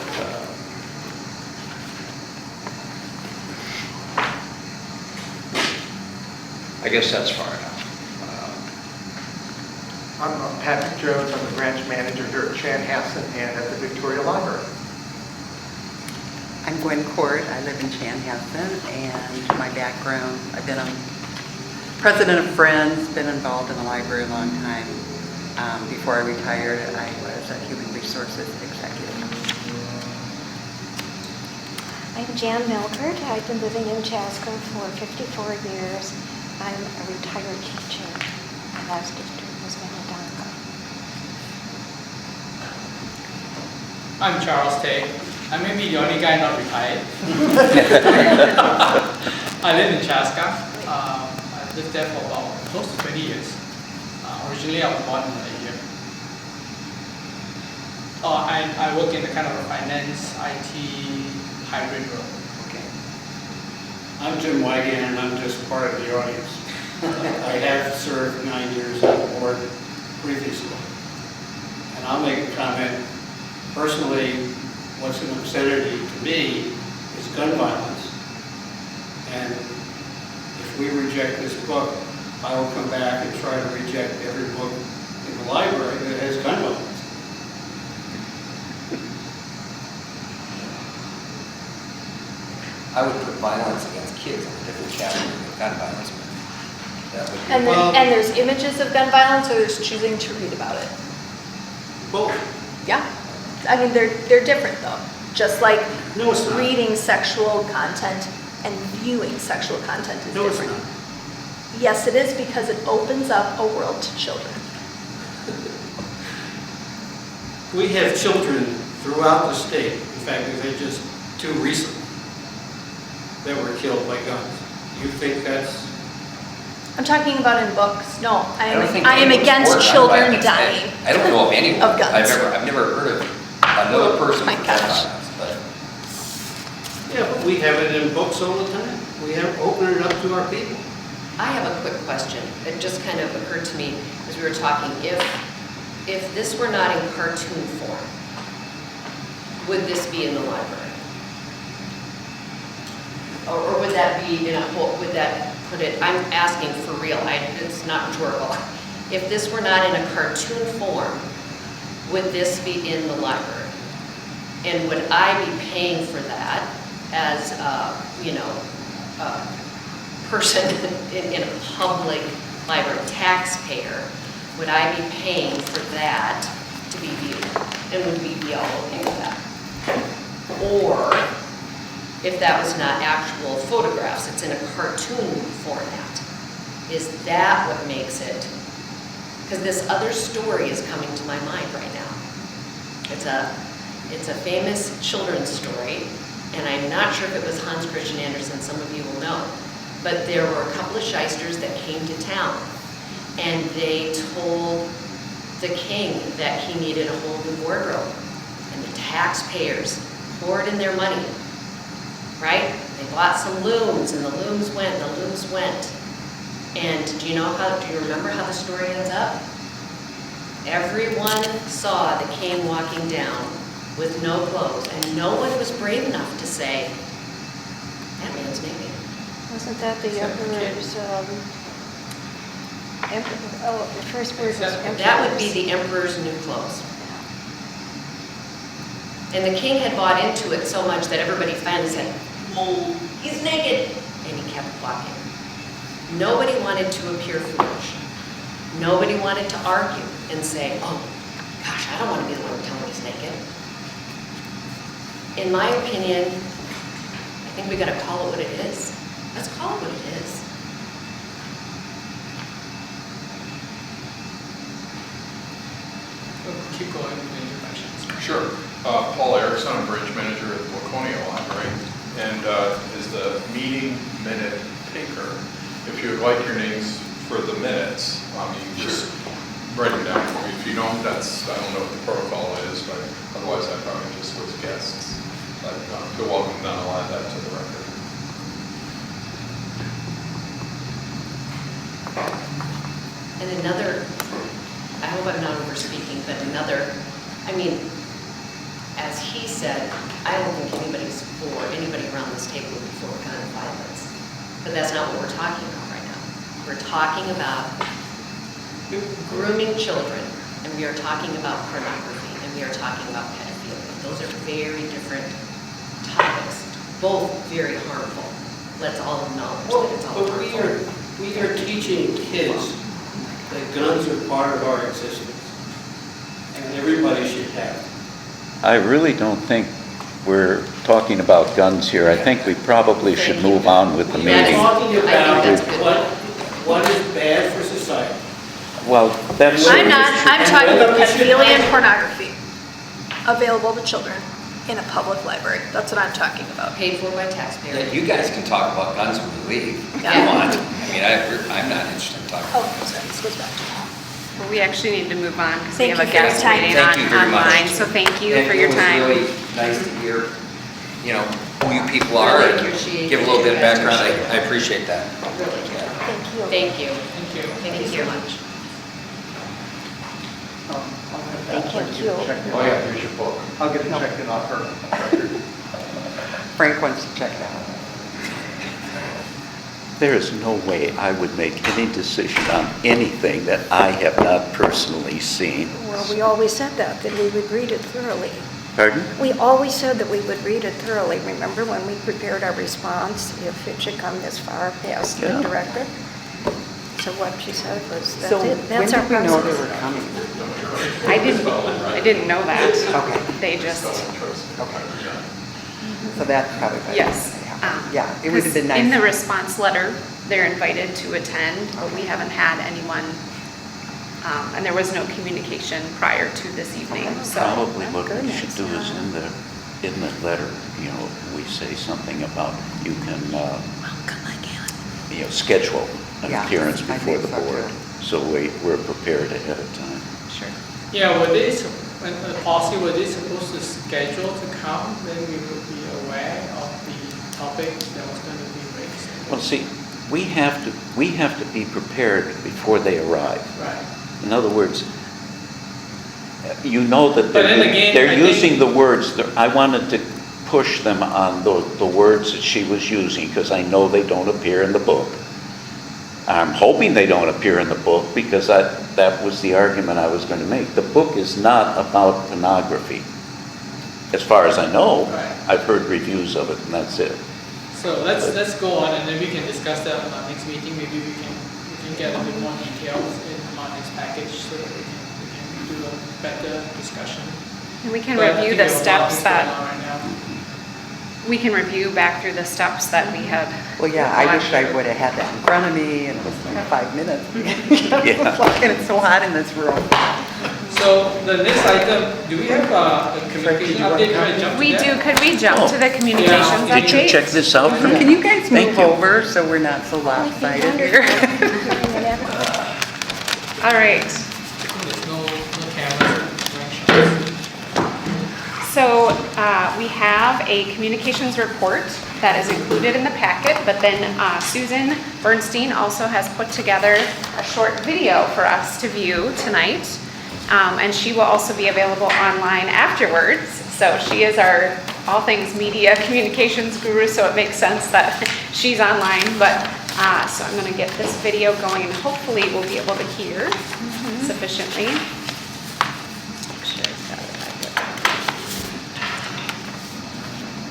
I guess that's far enough. I'm Patrick Jones. I'm the branch manager here at Chanhassen and at the Victoria Library. I'm Gwen Court. I live in Chanhassen, and my background, I've been a president of Friends, been involved in the library a long time. Before I retired, I was a human resources executive. I'm Jan Milford. I've been living in Chaska for 54 years. I'm a retired teacher. My last district was Minnetonka. I'm Charles Tay. I may be the only guy not retired. I live in Chaska. I lived there for about close to 20 years. Originally, I was born in Malaysia. I work in the kind of a finance, IT, hybrid role. Okay. I'm Jim Wygan, and I'm just part of the audience. I have served 9 years on the board previously. And I'll make a comment. Personally, what's an obscenity to me is gun violence. And if we reject this book, I will come back and try to reject every book in the library that has gun violence. I would put violence against kids in a different category than gun violence. But that would be And there's images of gun violence, or there's choosing to read about it. Both. Yeah, I mean they're different though. Just like No, it's not. reading sexual content and viewing sexual content is No, it's different. not. Yes, it is, because it opens up a world to children. We have children throughout the state. In fact, we've had just 2 recently that were killed by guns. You think that's... I'm talking about in books. No, I don't think am anyone's against for gun children violence. dying. I don't know of anyone. Of guns. I've never heard of another person my with gun gosh. violence, but Yeah, but we have it in books all the time. We have opened it up to our people. I have a quick question. It just kind of occurred to me as we were talking. If this were not in cartoon form, would this be in the library? Or would that be in a whole, would that put it, I'm asking for real, it's not rhetorical. If this were not in a cartoon form, would this be in the library? And would I be paying for that as, a person in a public library, taxpayer? Would I be paying for that to be viewed? And would we be all okay with that? Or if that was not actual photographs, it's in a cartoon format, is that what makes it? Because this other story is coming to my mind right now. It's a famous children's story, and I'm not sure if it was Hans Christian Andersen, some of you will know, but there were a couple of shysters that came to town, and they told the king that he needed a whole new wardrobe, and the taxpayers poured in their money, right? They bought some looms, and the looms went, and the looms went. And do you remember how the story ends up? Everyone saw the king walking down with no clothes, and no one was brave enough to say, that man's naked. Wasn't that the emperor's, the first word was emperor's? That would be the emperor's new clothes. And the king had bought into it so much that everybody finally said, "Oh, he's naked," and he kept walking. Nobody wanted to appear foolish. Nobody wanted to argue and say, "Oh, gosh, I don't want to be the one telling he's naked." In my opinion, I think we got to call it what it is. Let's call it what it is. Keep going with the introductions. Sure. Paul Erickson, I'm branch manager at the Waconia Library, and is the meeting minute taker. If you would like your names for the minutes, you can just write them down for me. If you don't, that's, I don't know what the protocol is, but otherwise I probably just was guests. But you're welcome to not allow that to the record. And another, I hope I'm not over speaking, but another, I mean, as he said, I don't think anybody's for, anybody around this table would be for gun violence. But that's not what we're talking about right now. We're talking about grooming children, and we are talking about pornography, and we are talking about pedophilia. Those are very different topics, both very harmful. Let's all acknowledge that it's all But harmful. we are teaching kids that guns are part of our existence, and everybody should have them. I really don't think we're talking about guns here. I think we probably should move on with the We're meeting. talking about that's good. what is bad for society. Well, that's... I'm not, I'm talking whether about we should pedophilia and have- pornography available to children in a public library. That's what I'm talking about. Paid for by taxpayers. Yeah, you guys can talk about guns when we leave, if you Yeah. want. I mean, I'm not interested in talking Oh, about sorry, this goes back to Well, we actually need to move on because we Thank have a you for your guest time. waiting Thank you very much. online. So thank you And for your time. It was really nice to hear, you know, who you people are. Really and appreciate give a little bit of it. background. I appreciate that. Really. Thank you. Thank you. Thank you. Thank you so much. Thank you. Oh yeah, here's your book. I'll get it checked in off her. Frank wants to check it out. There is no way I would make any decision on anything that I have not personally seen. Well, we always said that we would read it thoroughly. Pardon? We always said that we would read it thoroughly. Remember when we prepared our response, if it should come this far past the Yeah. director? So what she said was, that's So it. when That's our did we know they process. were coming? I didn't know that. Okay. They just, Okay. So that's probably. why- yes. Yeah, it would have been nice. In the response letter, they're invited to attend, but we haven't had anyone, and there was no communication prior to this evening, so. Probably what we should do is in the letter, you know, we say something about you can, you know, schedule an Yeah, appearance I before think the so, board. too. So we're prepared ahead of time. Sure. Yeah, were they, when the policy, were they supposed to schedule to come, then we would be aware of the topic that was going to be raised? Well, see, we have to be prepared before they arrive. Right. In other words, you know that But then again, they're I think- using the words, I wanted to push them on the words that she was using, because I know they don't appear in the book. I'm hoping they don't appear in the book, because that was the argument I was going to make. The book is not about pornography. As far as I know, Right. I've heard reviews of it, and that's it. So let's go on, and then we can discuss that on our next meeting. Maybe we can get a bit more details in our next package so that we can do a better discussion. And we can But I review think the we have a lot of steps things going that, on right now. we can review back through the steps that we had. Well, yeah, I wish I watched. would have had that in front of me, and it was like 5 minutes. Yeah. And it's so hot in this room. So the next item, do we have a communication update? Can I jump to We that? do, could we jump to the communications Yeah. Did you update? check this out for me? Can you guys Thank move you. over so we're not so lopsided here? All right. There's no cameras or directions. So we have a communications report that is included in the packet, but then Susan Bernstein also has put together a short video for us to view tonight. And she will also be available online afterwards. So she is our all things media communications guru, so it makes sense that she's online. But so I'm going to get this video going, and hopefully we'll be able to hear sufficiently. Make sure I've got it back up.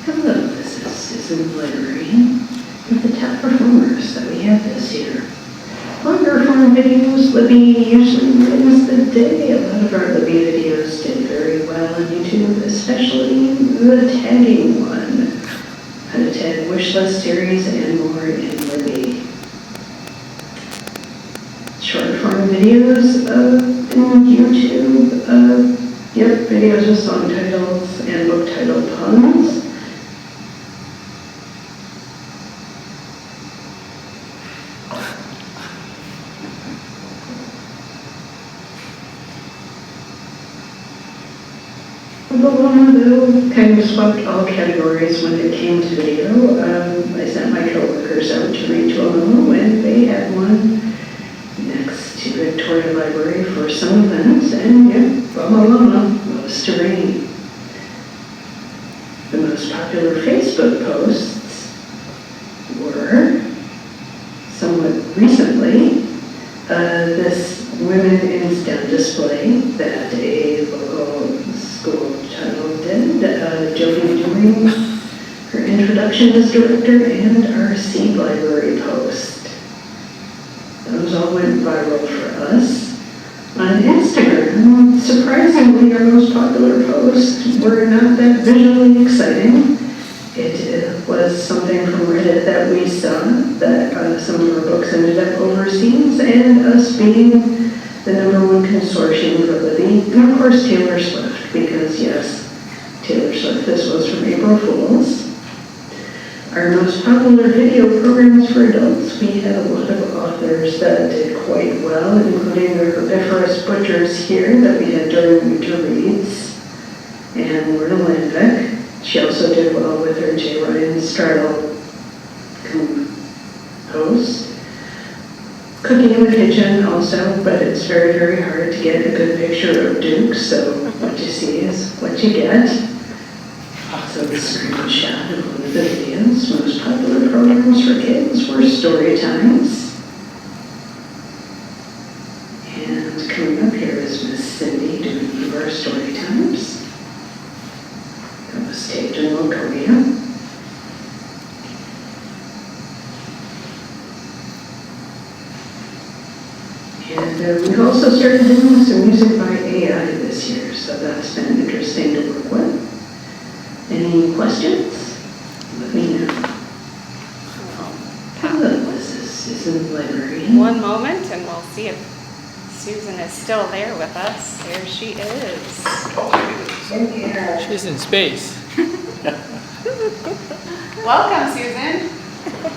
Hello, this is Susan Librarian with the top performers that we have this year. Longer form videos, Libby usually wins the day. A lot of our Libby videos did very well on YouTube, especially the tagging one. How to tag wish list series and more in Libby. Short form videos in YouTube, videos with song titles and book title puns. Though kind of swept all categories when it came to video. I sent my coworkers out to Rachel and they had one next to Victoria Library for some events, and rose to reign. The most popular Facebook posts were somewhat recently this Women in STEM display that a local school child did, Jody doing her introduction as director, and our seed library post. Those all went viral for us. On Instagram, surprisingly, our most popular posts were not that visually exciting. It was something from Reddit that we saw that some of our books ended up overseas, and us being the #1 consortium for Libby, and of course Taylor Swift, because yes, Taylor Swift, this was from April Fools. Our most popular video programs for adults, we had a lot of authors that did quite well, including the herbivorous butchers here that we had during Winter Reads, and Lorna Landbeck. She also did well with her J. Ryan Straddle post. Cooking in the kitchen also, but it's very, very hard to get a good picture of Duke, so what you see is what you get. So the screenshot of one of the videos. Most popular programs for kids were story times. And coming up here is Miss Cindy doing one of our story times. That was taped in Laconia. And we've also started doing some music by AI this year, so that's been interesting to work with. Any questions? Let me know. Hello, this is Susan Librarian. One moment, and we'll see if Susan is still there with us. There she is. She's in space. Welcome, Susan.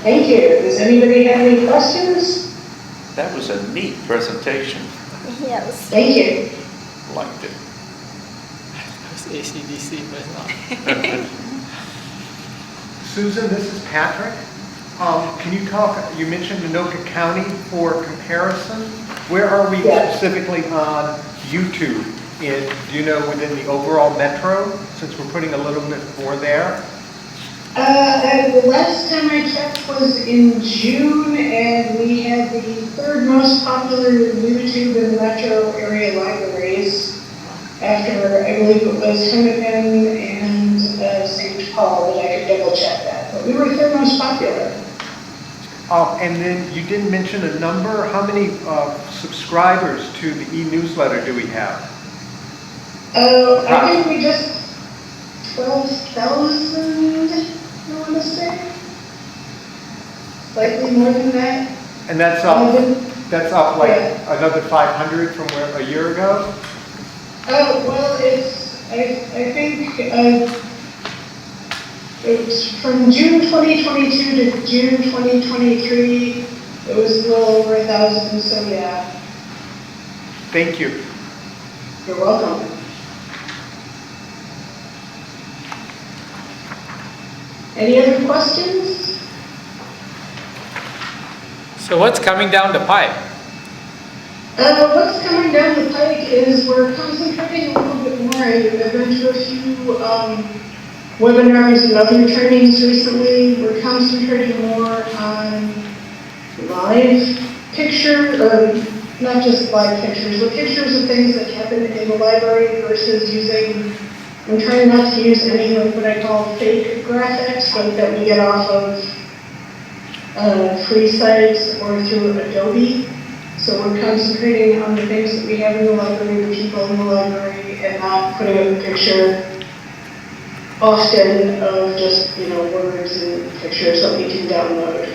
Thank you. Does anybody have any questions? That was a neat presentation. Yes. Thank you. Liked it. It's AC/DC, but it's not. Susan, this is Patrick. Can you talk, you mentioned Anoka County for comparison. Where are we specifically on YouTube? Do you know within the overall metro, since we're putting a little bit more there? The last time I checked was in June, and we had the third most popular YouTube in the metro area libraries after, I believe it was Hennepin and St. Paul, but I could double check that. But we were third most popular. And then you didn't mention a number. How many subscribers to the e-newsletter do we have? I think we just 12,000, I want to say. Slightly more than that. And that's up like another 500 from where a year ago? Oh, well, I think it's from June 2022 to June 2023, it was a little over 1,000, so yeah. Thank you. You're welcome. Any other questions? So what's coming down the pipe? What's coming down the pike is we're concentrating a little bit more. I've been to a few webinars and other trainings recently. We're concentrating more on live picture, or not just live pictures, but pictures of things that happen in the library versus using, I'm trying not to use any of what I call fake graphics, but that we get off of free sites or through Adobe. So we're concentrating on the things that we have in the library, the people in the library, and not putting up a picture often of just, words and pictures that we can download.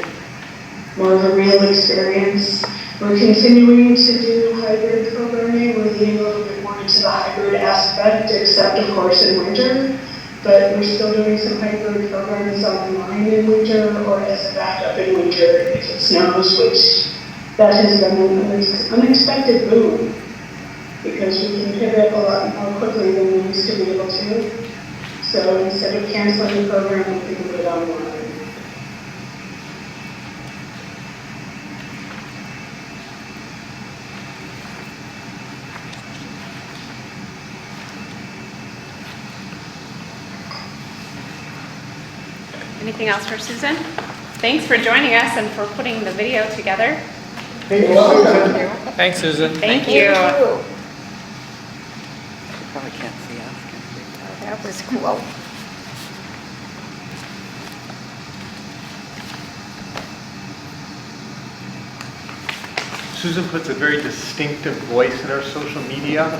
More of a real experience. We're continuing to do hybrid programming. We're leaning a little bit more into the hybrid aspect, except of course in winter. But we're still doing some hybrid programs online in winter or as a backup in winter if it snows, which that has been an unexpected boom because we can pivot a lot more quickly than we used to be able to. So instead of canceling the program, we can put it online. Anything else for Susan? Thanks for joining us and for putting the video together. Thanks, Susan. Thank you. Probably can't see us. That was cool. Susan puts a very distinctive voice in her social media.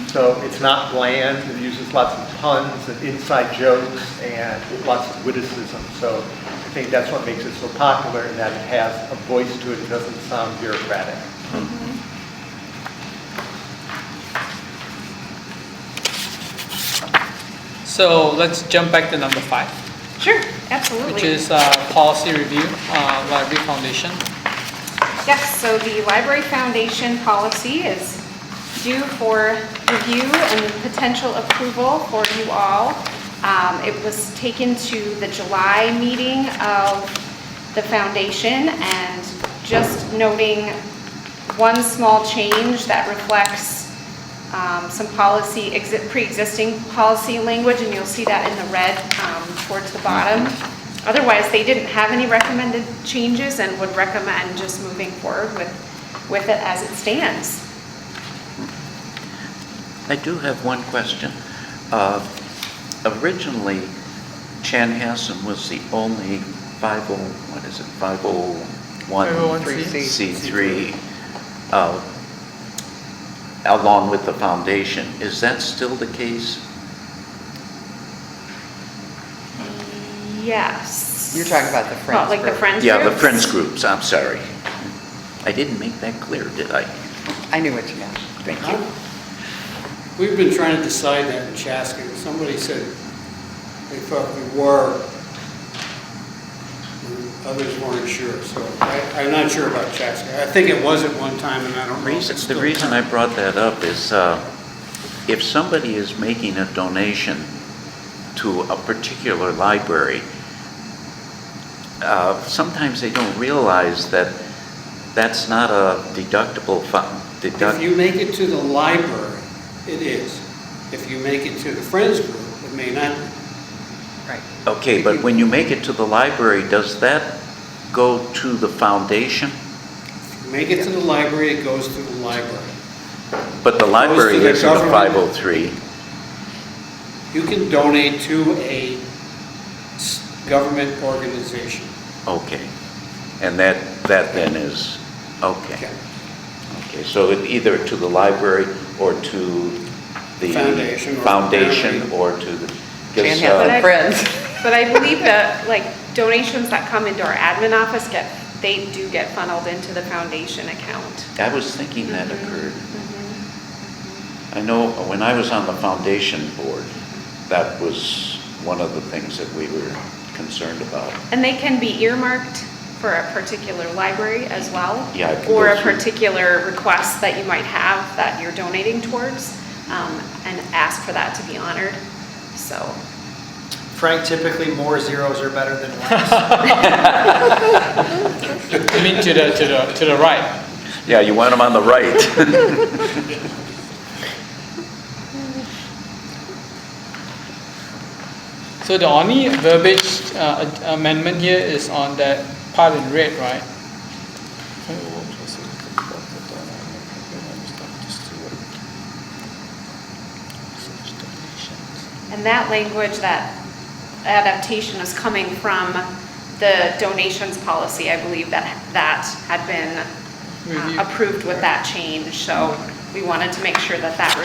So it's not bland, it uses lots of puns and inside jokes and lots of witticism. So I think that's what makes it so popular, in that it has a voice to it. It doesn't sound bureaucratic. So let's jump back to number 5. Sure, absolutely. Which is policy review, Library Foundation. Yes, so the Library Foundation policy is due for review and potential approval for you all. It was taken to the July meeting of the foundation, and just noting one small change that reflects some policy, pre-existing policy language, and you'll see that in the red towards the bottom. Otherwise, they didn't have any recommended changes and would recommend just moving forward with it as it stands. I do have one question. Originally, Chanhassen was the only 501c3 along with the foundation. Is that still the case? Yes. You're talking about the Friends like the group. Friends Yeah, the groups? Friends groups, I'm sorry. I didn't make that clear, did I? I knew what you meant. Thank you. We've been trying to decide that in Chaska. Somebody said they thought we were, others weren't sure. So I'm not sure about Chaska. I think it was at one time, and I don't know if it's The still reason I current. brought that up is if somebody is making a donation to a particular library, sometimes they don't realize that that's not a deductible fund. If you make it to the library, it is. If you make it to the Friends group, it may not be. Right. Okay, but when you make it to the library, does that go to the foundation? If you make it to the library, it goes to the library. But the library the isn't a government. 503. You can donate to a government organization. Okay. And that then is, okay. Okay, so either to the library or to the foundation or to the... Chanhassen Friends. But I believe that donations that come into our admin office they do get funneled into the foundation account. I was thinking that occurred. I know when I was on the foundation board, that was one of the things that we were concerned about. And they can be earmarked for a particular library as well. Yeah, it can or go a through. particular request that you might have that you're donating towards, and ask for that to be honored. So. Frank, typically more zeros are better than ones. I mean to the right. Yeah, you want them on the right. So So the only verbiage amendment here is on that part in red, right? And that language, that adaptation is coming from the donations policy, I believe that had been approved with that change. So we wanted to make sure that that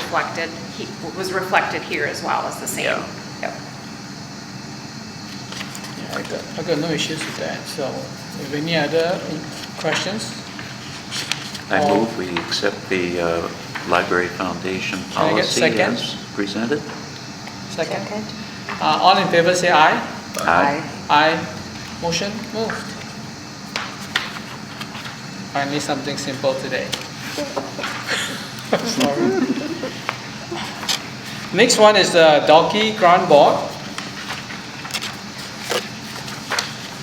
was reflected here as well as the same. Yeah. Yep. I got no issues with that. So, if any other questions? I move we accept the Library Foundation Can I get policy second? as presented. Second. All in favor say aye. Aye. Aye. Motion moved. Finally something simple today. Sorry. Next one is the Dalkey Grant Board.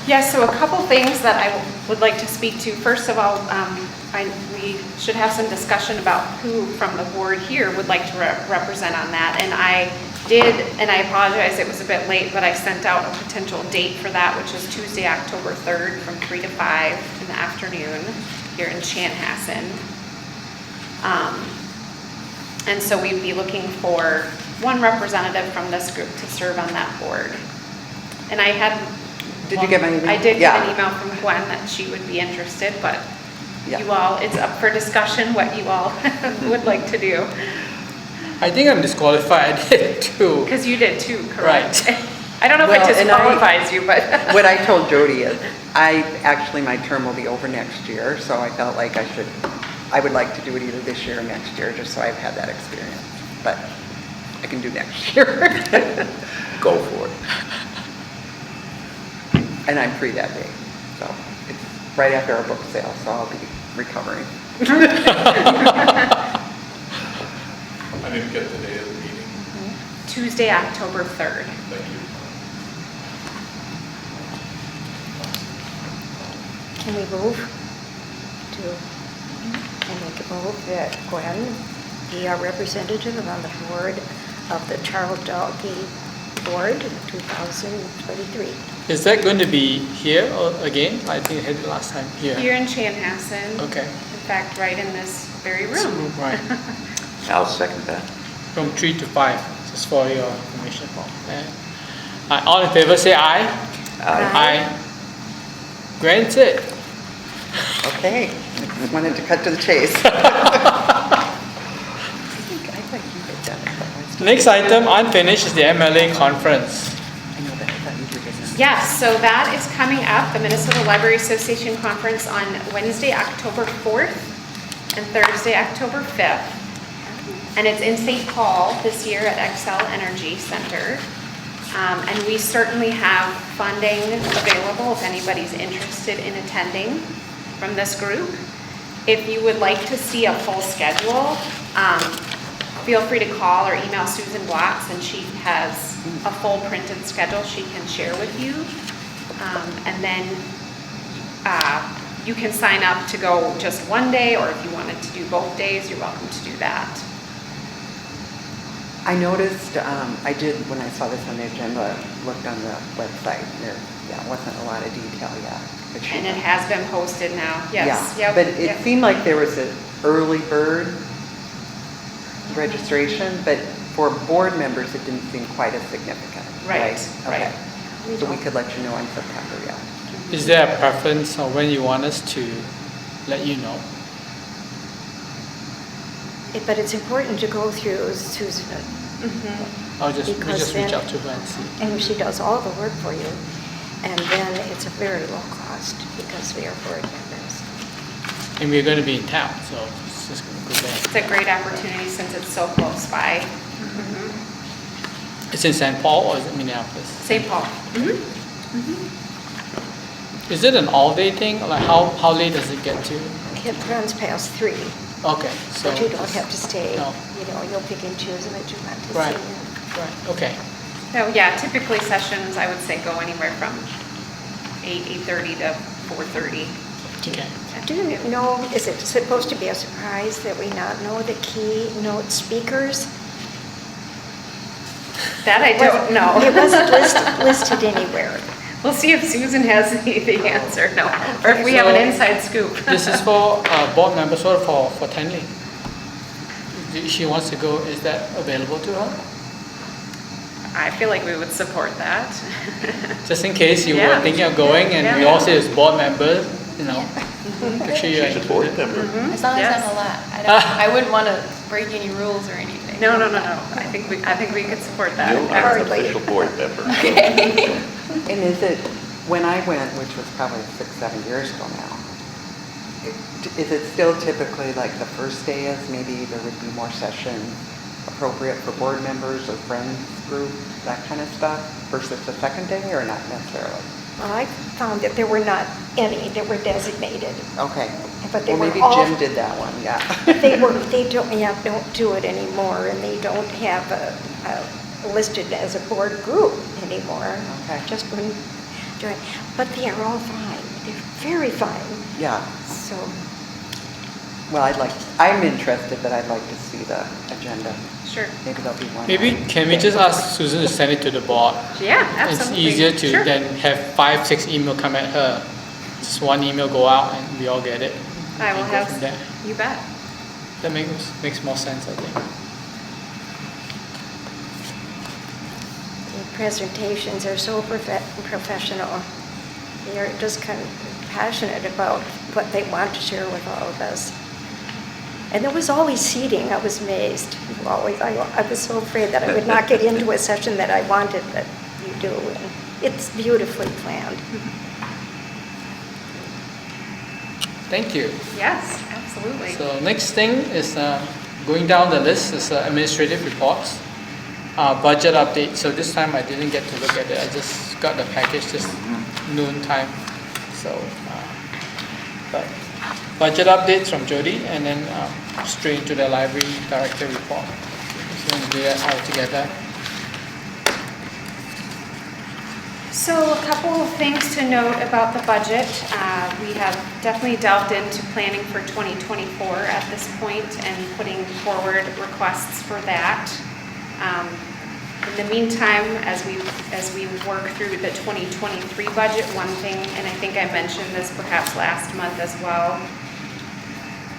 Yeah, so a couple things that I would like to speak to. First of all, we should have some discussion about who from the board here would like to represent on that. And I did, and I apologize, it was a bit late, but I sent out a potential date for that, which is Tuesday, October 3rd from 3 to 5 in the afternoon here in Chanhassen. And so we'd be looking for one representative from this group to serve on that board. And I had... Did you get my email? I did Yeah. get an email from Gwen that she would be interested, but Yeah. you all, it's up for discussion what you all would like to do. I think I'm disqualified too. Because you did too, correct? Right. I don't know if Well, it and disqualifies you, but. What I told Jody is, my term will be over next year, so I felt like I would like to do it either this year or next year, just so I've had that experience. But I can do next year. Go for it. And I'm free that day, so it's right after our book sale, so I'll be recovering. I didn't get the day of the meeting. Tuesday, October 3rd. Thank you. Can we move and make a move that Gwen be our representative on the board of the Charles Dalkey Board in 2023? Is that going to be here or again? I think I had it last time here. Here in Chanhassen. Okay. In fact, right in this very room. Right. I'll second that. From 3 to 5, just for your information. All in favor say aye. Aye. Granted. Okay, I wanted to cut to the chase. Next item, unfinished, is the MLA conference. Yes, so that is coming up, the Minnesota Library Association Conference on Wednesday, October 4th and Thursday, October 5th. And it's in St. Paul this year at Xcel Energy Center. And we certainly have funding available if anybody's interested in attending from this group. If you would like to see a full schedule, feel free to call or email Susan Watts, and she has a full printed schedule she can share with you. And then you can sign up to go just one day, or if you wanted to do both days, you're welcome to do that. I noticed, I did, when I saw this on the agenda, looked on the website, there wasn't a lot of detail yet. And it has been posted now, yes. Yeah, Yep, but it yep. seemed like there was an early bird registration, but for board members, it didn't seem quite as significant. Right, Okay. right. So we could let you know in September, yeah. Is there a preference on when you want us to let you know? But it's important to go through Susan. I'll just, we Because just reach then- out to her and see. And she does all the work for you. And then it's a very low cost because we are board members. And we're going to be in town, so it's just going to go there. It's a great opportunity since it's so close by. It's in St. Paul or is it Minneapolis? St. Paul. Is it an all-day thing? Like how late does it get to? It runs past 3, Okay, so. but you don't have to stay. No. You know, you'll pick and choose what you want to Right. see. Right, okay. So yeah, typically sessions, I would say, go anywhere from 8:30 to 4:30. Okay. Do you know, is it supposed to be a surprise that we not know the keynote speakers? That I don't know. It wasn't listed anywhere. We'll see if Susan has the answer, no, or if we have an inside scoop. This is for board members or for Tenley. If she wants to go, is that available to her? I feel like we would support that. Just in case you Yeah. were thinking of going, and Yeah. we all say as board members, you know, make sure you're She's a board included. member. As long as Yes. I'm allowed. I wouldn't want to break any rules or anything. No. I think we could support that. You are an official board member. And is it, when I went, which was probably 6-7 years ago now, is it still typically like the first day is maybe there would be more sessions appropriate for board members or friends group, that kind of stuff, versus the second day, or not necessarily? Well, I found that there were not any that were designated. Okay. But they Well, were maybe all- Jim did that one, yeah. They don't do it anymore, and they don't have listed as a board group anymore. Okay. Just when doing, but they are all fine. They're very fine. Yeah. So, Well, I'm interested, but I'd like to see the agenda. Sure. Maybe there'll be one. Maybe can we just ask Susan to send it to the board? Yeah, absolutely. It's easier to Sure. than have 5-6 email come at her. Just one email go out and we all get it. I will and go have, from there. you bet. That makes more sense, I think. the presentations are so professional. They're just kind of passionate about what they want to share with all of us. And there was always seating. I was amazed. I was so afraid that I would not get into a session that I wanted, but you do. And it's beautifully planned. Thank you. Yes, absolutely. So next thing is going down the list is administrative reports, budget update. So this time I didn't get to look at it. I just got the package just noon time. So, but budget updates from Jody, and then straight into the library director report. So we'll do that all together. So a couple of things to note about the budget. We have definitely delved into planning for 2024 at this point and putting forward requests for that. In the meantime, as we work through the 2023 budget, one thing, and I think I mentioned this perhaps last month as well,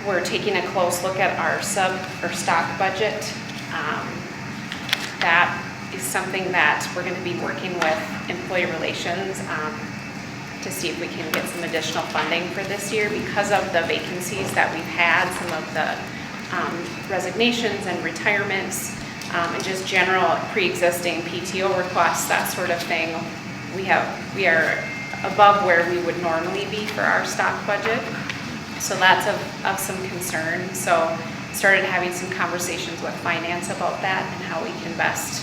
we're taking a close look at our stock budget. That is something that we're going to be working with employee relations to see if we can get some additional funding for this year because of the vacancies that we've had, some of the resignations and retirements, and just general pre-existing PTO requests, that sort of thing. We are above where we would normally be for our stock budget. So that's of some concern. So started having some conversations with finance about that and how we can best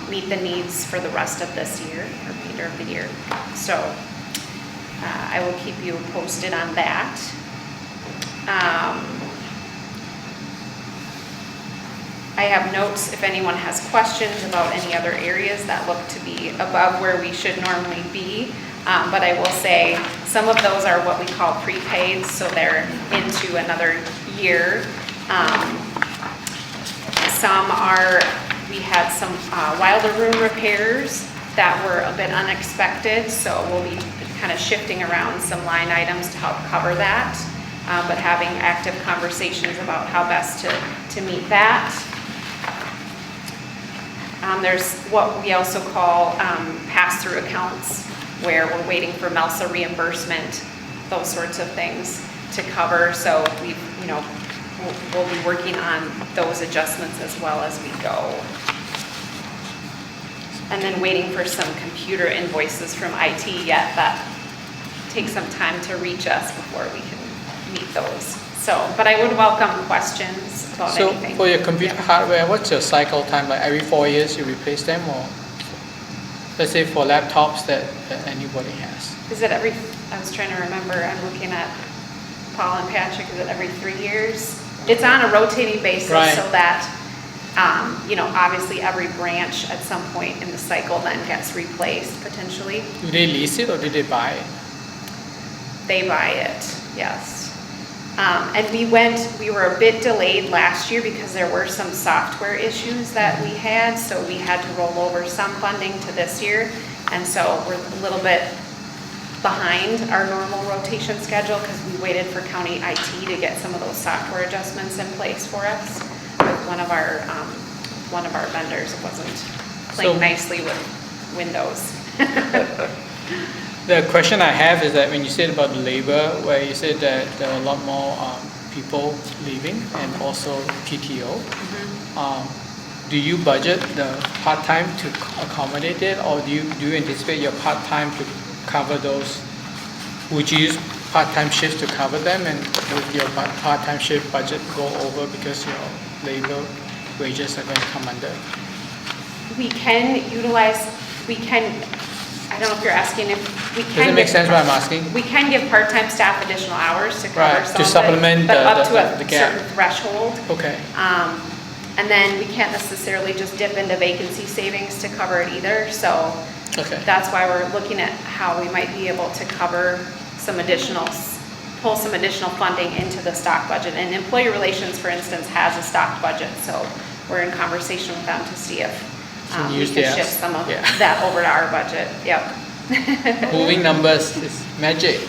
meet the needs for the rest of this year, or remainder of the year. So I will keep you posted on that. I have notes if anyone has questions about any other areas that look to be above where we should normally be. But I will say some of those are what we call prepaid, so they're into another year. We had some Wilder room repairs that were a bit unexpected, so we'll be kind of shifting around some line items to help cover that, but having active conversations about how best to meet that. There's what we also call pass-through accounts, where we're waiting for MELSA reimbursement, those sorts of things to cover. So we'll be working on those adjustments as well as we go. And then waiting for some computer invoices from IT yet that take some time to reach us before we can meet those. So, but I would welcome questions about anything. So for your computer hardware, what's your cycle time? Like every 4 years you replace them, or let's say for laptops that anybody has? Is it I was trying to remember, I'm looking at Paul and Patrick, is it every 3 years? It's on a rotating basis, right. So that, obviously every branch at some point in the cycle then gets replaced potentially. Do they lease it or do they buy it? They buy it, yes. And we were a bit delayed last year because there were some software issues that we had, so we had to roll over some funding to this year. And so we're a little bit behind our normal rotation schedule because we waited for county IT to get some of those software adjustments in place for us with one of our vendors. It wasn't playing nicely with Windows. The question I have is that when you said about the labor, where you said that there are a lot more people leaving and also PTO, do you budget the part-time to accommodate it, or do you anticipate your part-time to cover those? Would you use part-time shifts to cover them, and would your part-time shift budget go over because your labor wages are going to come under? We can utilize, I don't know if you're asking if we can. Does it make sense what I'm asking? We can give part-time staff additional hours to cover some to of supplement it, but up to the a gap. certain threshold. Okay. And then we can't necessarily just dip into vacancy savings to cover it either. So that's why we're looking at how we might be able to cover pull some additional funding into the stock budget. And employee relations, for instance, has a stock budget. So we're in conversation with them to see if we can shift some of that over to our budget. Yep. Moving numbers is magic.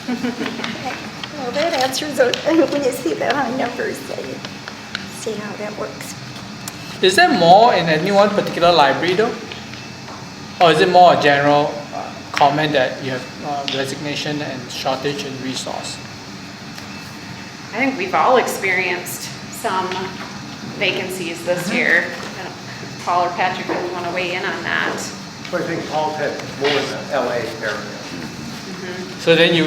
Well, that answers it. When you see the high numbers, you see how that works. Is there more in any one particular library though? Or is it more a general comment that you have resignation and shortage in resource? I think we've all experienced some vacancies this year. Paul or Patrick, if you want to weigh in on that. So I think Paul's had more in the LA area. So then you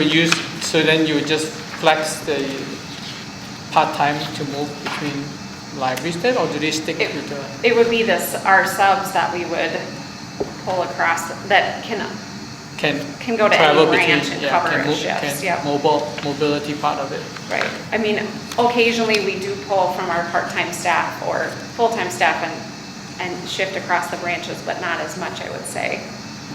would just flex the part-time to move between libraries then, or do they stick with the? It would be our subs that we would pull across that can go to any branch and cover shifts. Mobility part of it. Right. I mean, occasionally we do pull from our part-time staff or full-time staff and shift across the branches, but not as much, I would say.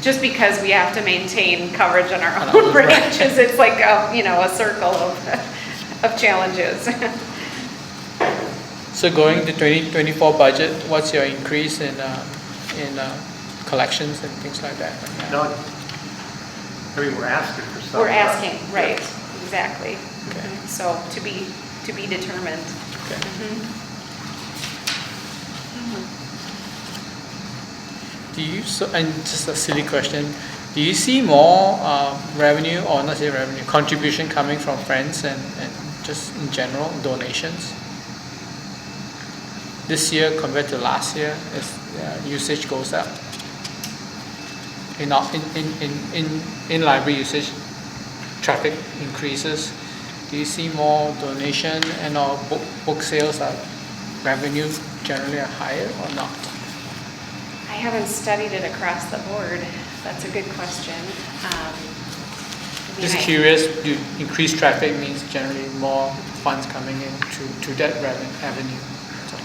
Just because we have to maintain coverage on our own branches, it's like a circle of challenges. So going to 2024 budget, what's your increase in collections and things like that? None. I mean, we're asking for something. We're asking, right? Exactly. Okay. So to be determined. Okay. And just a silly question, do you see more revenue, or not say revenue, contribution coming from friends and just in general donations this year compared to last year as usage goes up? In library usage, traffic increases. Do you see more donation and or book sales revenue generally are higher or not? I haven't studied it across the board. That's a good question. Just curious, do increased traffic means generally more funds coming in to that avenue? So.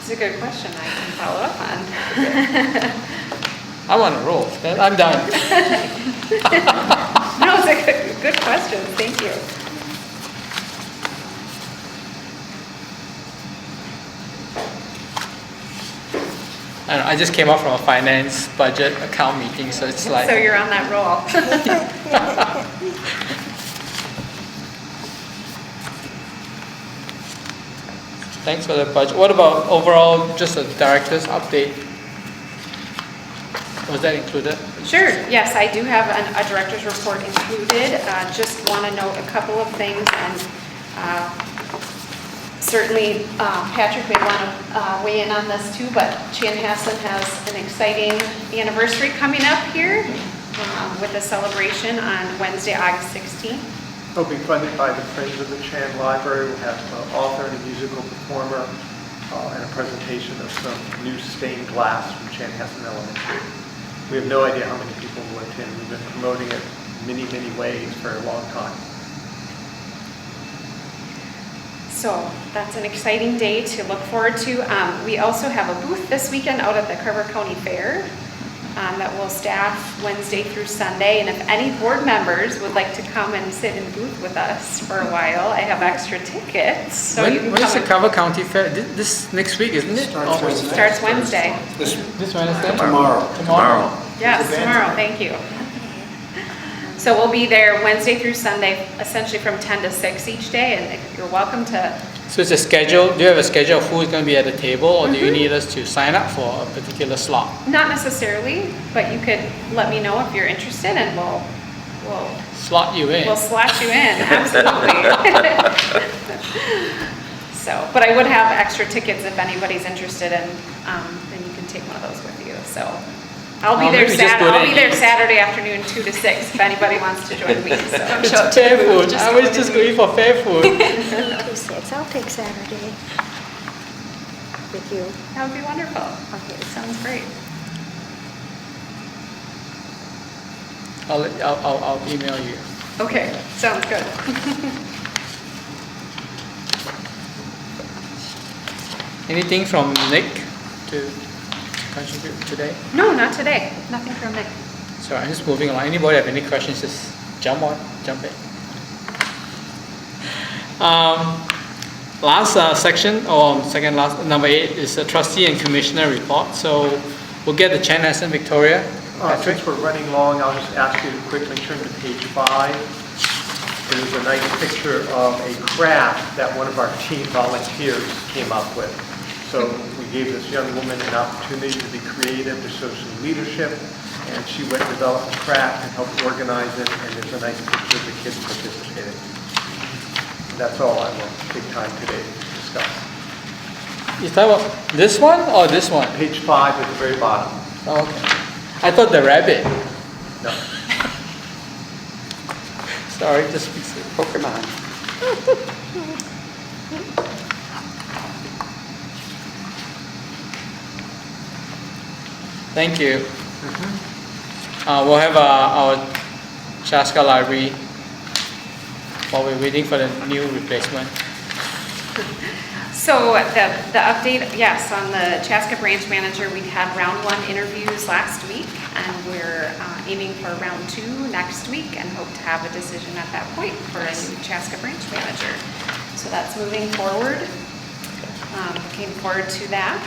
It's a good question I can follow up on. I'm on a roll. I'm done. No, it's a good question. Thank you. I just came up from a finance budget account meeting, so it's like. So you're on that roll. Thanks for the budget. What about overall, just a director's update? Was that included? Sure. Yes, I do have a director's report included. Just want to note a couple of things, and certainly Patrick may want to weigh in on this too, but Chanhassen has an exciting anniversary coming up here with a celebration on Wednesday, August 16th. It'll be funded by the Friends of the Chan Library. We'll have an author and a musical performer and a presentation of some new stained glass from Chanhassen Elementary. We have no idea how many people will attend. We've been promoting it many, many ways for a long time. So that's an exciting day to look forward to. We also have a booth this weekend out at the Carver County Fair. that will staff Wednesday through Sunday. And if any board members would like to come and sit in booth with us for a while, I have extra tickets. So you can When is come the Carver County Fair? This next week, isn't it? Starts Wednesday. Starts Wednesday. This Wednesday? tomorrow. Yes, tomorrow, thank you. So we'll be there Wednesday through Sunday, essentially from 10 to 6 each day, and you're welcome to. So it's a schedule, do you have a schedule of who's going to be at the table, or do you need us to sign up for a particular slot? Not necessarily, but you could let me know if you're interested, and we'll Slot you in. we'll slot you in, absolutely. So, but I would have extra tickets if anybody's interested, and then you can take one of those with you. So I'll be there maybe just go I'll be there. there Saturday afternoon 2 to 6 if anybody wants to join me. So. It's fair food. I was just going for fair food. 2 to 6, I'll take Saturday with you. That would be wonderful. Okay, sounds great. I'll email you. Okay, sounds good. Anything from Nick to contribute today? No, not today. Nothing from Nick. So I'm just moving along. Anybody have any questions, just jump in. Last section, or second last, number 8 is a trustee and commissioner report. So we'll get the Chanhassen Victoria. Since we're running long, I'll just ask you to quickly turn to page 5. There's a nice picture of a craft that one of our team volunteers came up with. So we gave this young woman an opportunity to be creative, to show some leadership, and she went and developed a craft and helped organize it, and there's a nice picture of the kids participating. That's all I will take time today to discuss. Is that what, this one or this one? Page 5 at the very bottom. Oh, okay. I thought the rabbit. No. Sorry, just fix it. Pokemon. Thank you. We'll have our Chaska library while we're waiting for the new replacement. So the update, yes, on the Chaska branch manager, we had round 1 interviews last week, and we're aiming for round 2 next week, and hope to have a decision at that point for a new Chaska branch manager. So that's moving forward. Looking forward to that.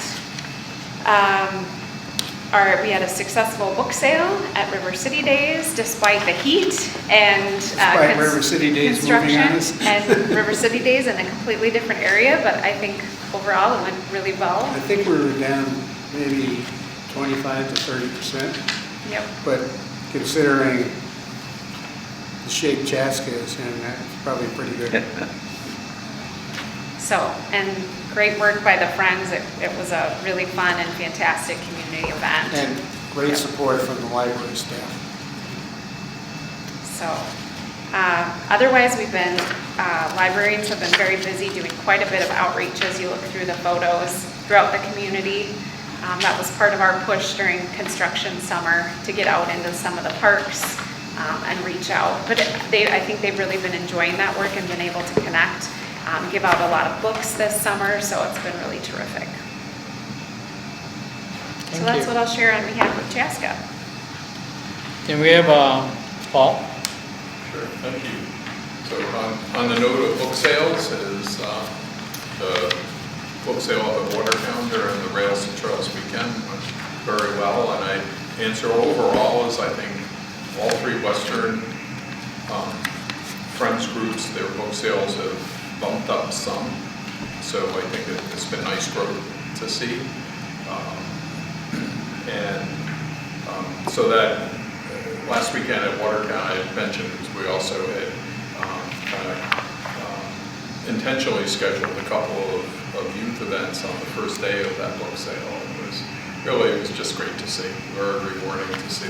We had a successful book sale at River City Days despite the heat and Despite River City Days moving on us. and River City Days in a completely different area, but I think overall it went really well. I think we were down maybe 25 to 30%. Yep. But considering the shape Chaska is in, that's probably pretty good. So, and great work by the Friends. It was a really fun and fantastic community event. And great support from the library staff. So, otherwise we've been, librarians have been very busy doing quite a bit of outreach as you look through the photos throughout the community. That was part of our push during construction summer to get out into some of the parks and reach out. But I think they've really been enjoying that work and been able to connect. Give out a lot of books this summer, so it's been really terrific. So that's what I'll share on behalf of Chaska. Can we have Paul? Sure, thank you. So on the note of book sales, is the book sale up at Watertown during the Rails to Trails weekend went very well, and I answer overall is I think all 3 Western Friends groups, their book sales have bumped up some, so I think it's been nice growth to see. So that last weekend at Watertown, I had mentioned we also had intentionally scheduled a couple of youth events on the first day of that book sale. It was just great to see. Very rewarding to see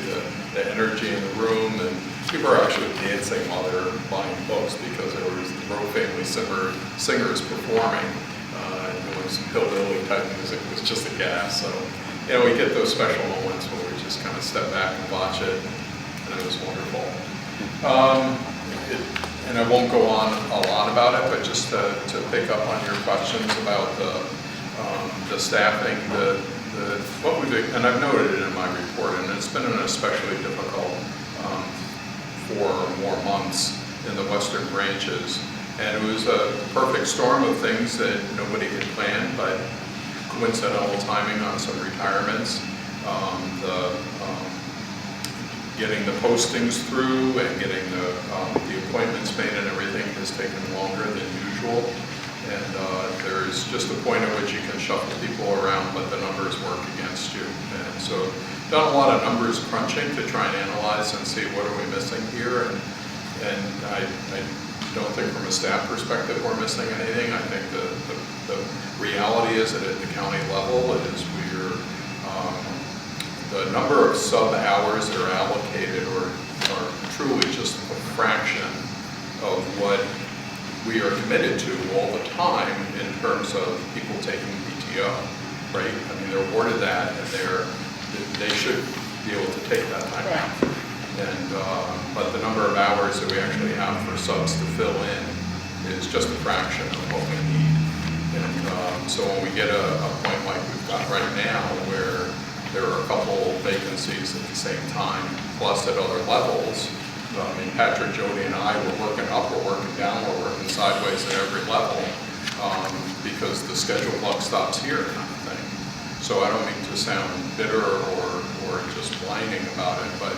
the energy in the room, and people are actually dancing while they're buying books because there was the Rowe family singers performing, doing some hillbilly type music. It was just a gas. So, we get those special moments where we just kind of step back and watch it, and it was wonderful. And I won't go on a lot about it, but just to pick up on your questions about the staffing, and I've noted it in my report, and it's been an especially difficult 4 or more months in the western branches. And it was a perfect storm of things that nobody had planned, but coincidental timing on some retirements. Getting the postings through and getting the appointments made and everything has taken longer than usual. And there's just a point at which you can shuffle people around, but the numbers work against you. And so done a lot of numbers crunching to try and analyze and see what are we missing here. And I don't think from a staff perspective we're missing anything. I think the reality is that at the county level is the number of sub-hours that are allocated are truly just a fraction of what we are committed to all the time in terms of people taking PTO, right? I mean, they're awarded that, and they should be able to take that time out. And but the number of hours that we actually have for subs to fill in is just a fraction of what we need. And so when we get a point like we've got right now, where there are a couple vacancies at the same time, plus at other levels. I mean, Patrick, Jody, and I, we're working up, we're working down, we're working sideways at every level because the schedule clock stops here kind of thing. So I don't mean to sound bitter or just whining about it, but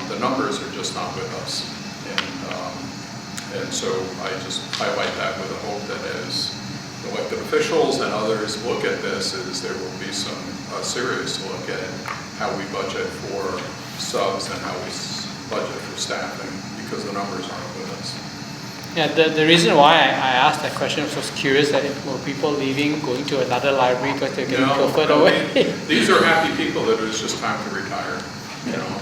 the numbers are just not with us. And so I just highlight that with a hope that as elected officials and others look at this, there will be some serious look at how we budget for subs and how we budget for staffing, because the numbers aren't with us. Yeah, the reason why I asked that question was curious that were people leaving, going to another library because they're getting pilfered away? These are happy people that it was just time to retire, you know.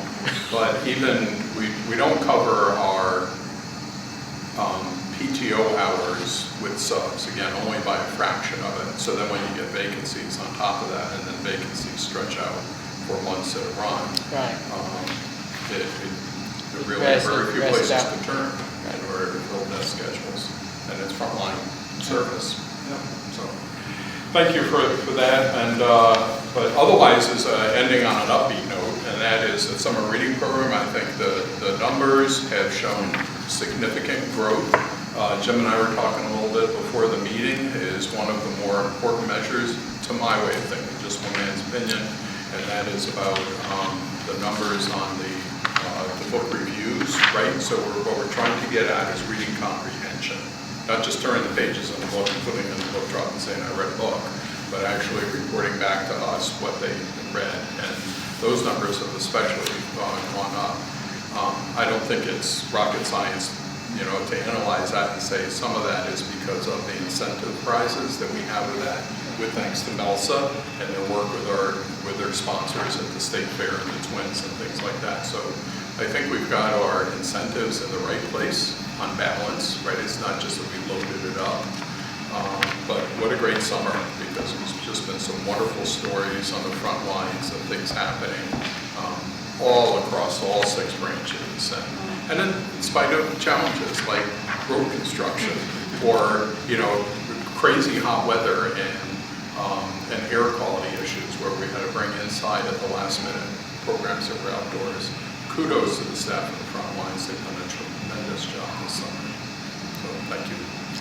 But even, we don't cover our PTO hours with subs, again, only by a fraction of it. So then when you get vacancies on top of that, and then vacancies stretch out for months at a run, right. There really are very few places to turn in order to fill desk schedules, and it's frontline service. Yeah. So thank you for that. And but otherwise, is ending on an upbeat note, and that is the summer reading program. I think the numbers have shown significant growth. Jim and I were talking a little bit before the meeting. Is one of the more important measures, to my way of thinking, just one man's opinion, and that is about the numbers on the book reviews, right? So what we're trying to get at is reading comprehension, not just turning the pages in the book and putting it in the book drop and saying I read a book, but actually reporting back to us what they read, and those numbers have especially gone up. I don't think it's rocket science, you know, to analyze that and say some of that is because of the incentive prizes that we have with thanks to MELSA and their work with their sponsors at the state fair and the Twins and things like that. So I think we've got our incentives in the right place on balance, right? It's not just that we loaded it up, but what a great summer, because there's just been some wonderful stories on the front lines of things happening all across all 6 branches. And in spite of challenges like road construction or, you know, crazy hot weather and air quality issues where we had to bring inside at the last minute programs that were outdoors. Kudos to the staff on the front lines. They've done a tremendous job this summer. So thank you.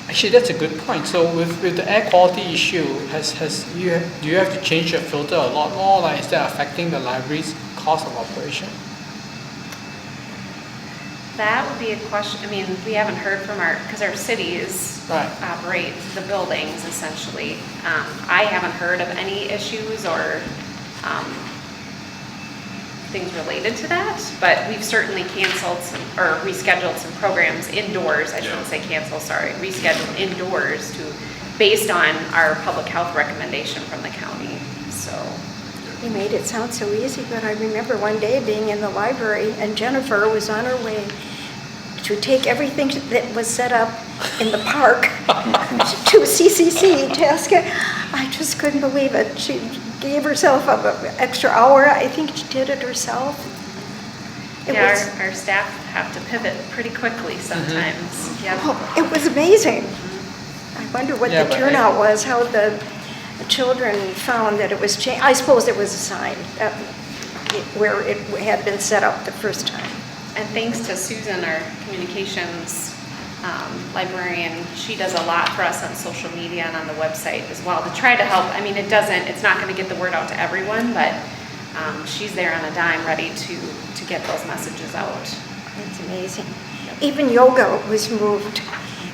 Actually, that's a good point. So with the air quality issue, do you have to change your filter a lot more? Like, is that affecting the library's cost of operation? That would be a question. I mean, we haven't heard from because our cities operate the buildings essentially. I haven't heard of any issues or things related to that, but we've certainly canceled or rescheduled some programs indoors. I shouldn't say cancel, sorry, rescheduled indoors based on our public health recommendation from the county. So they made it sound so easy, but I remember one day being in the library and Jennifer was on her way to take everything that was set up in the park to CCC task. I just couldn't believe it. She gave herself an extra hour. I think she did it herself. Our staff have to pivot pretty quickly sometimes. It was amazing. I wonder what the turnout was, how the the children found that it was changed. I suppose it was a sign where it had been set up the first time. And thanks to Susan, our communications librarian, she does a lot for us on social media and on the website as well to try to help. I mean, it's not going to get the word out to everyone, but she's there on a dime ready to get those messages out. It's amazing. Even yoga was moved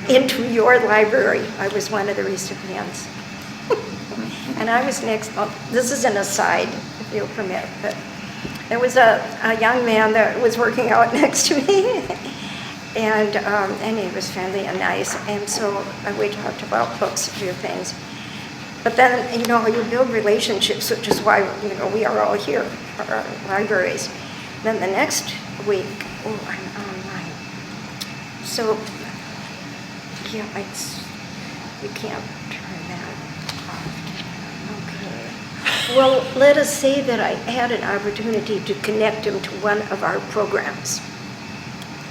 into your library. I was one of the recipients. And I was next, this is an aside, if you'll permit, but there was a young man that was working out next to me. And he was friendly and nice, and so we talked about books, a few things. But then, you build relationships, which is why, we are all here for our libraries. Then the next week, I'm online. So, yeah, you can't turn that off. Okay. Well, let us say that I had an opportunity to connect him to one of our programs.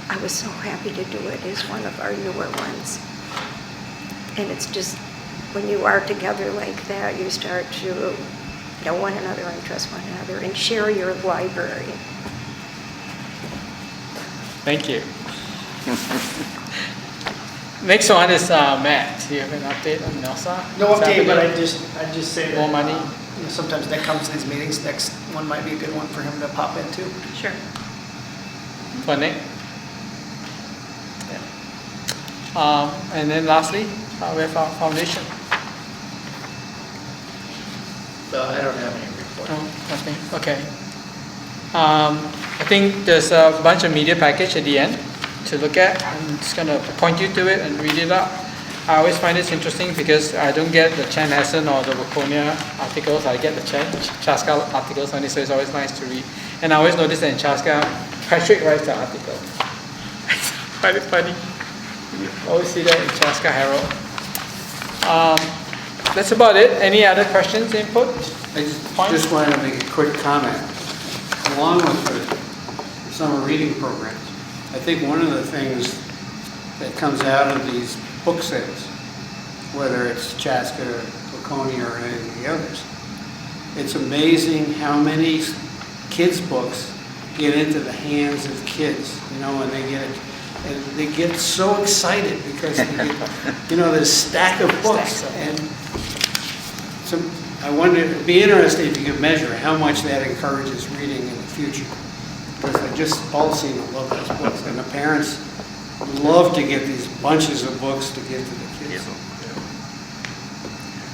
I was so happy to do it. It's one of our newer ones. And it's just, when you are together like that, you start to know one another and trust one another and share your library. Thank you. Next one is Matt. Do you have an update on NELSA? No What's update, but happening? I just say that. More money? Sometimes Nick comes to these meetings, next one might be a good one for him to pop into. Sure. For Nick? And then lastly, we have our foundation. I don't have any report. Oh, nothing, okay. I think there's a bunch of media package at the end to look at. I'm just gonna point you to it and read it up. I always find this interesting because I don't get the Chanhassen or the Waconia articles. I get the Chaska articles only, so it's always nice to read. And I always notice that in Chaska, Patrick writes the article. It's quite funny. You always see that in Chaska Herald. That's about it. Any other questions, input? I just wanted to make a quick comment. Along with the summer reading programs, I think one of the things that comes out of these book sales, whether it's Chaska, Waconia, or any of the others, it's amazing how many kids' books get into the hands of kids, and they get so excited because they get, this stack of books. And so I wonder, it'd be interesting if you could measure how much that encourages reading in the future. Because they just all seem to love those books. And the parents love to get these bunches of books to give to the kids.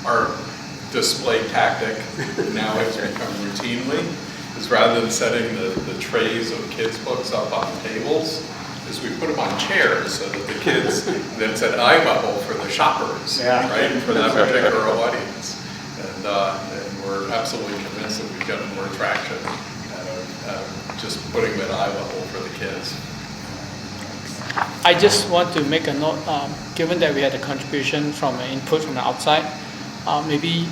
Our display tactic now has become routinely is rather than setting the trays of kids' books up on tables, is we put them on chairs so that the kids, then it's at eye level for the shoppers, right, for that particular audience. And we're absolutely convinced that we've gotten more traction out of just putting them at eye level for the kids. I just want to make a note, given that we had a contribution from an input from the outside, maybe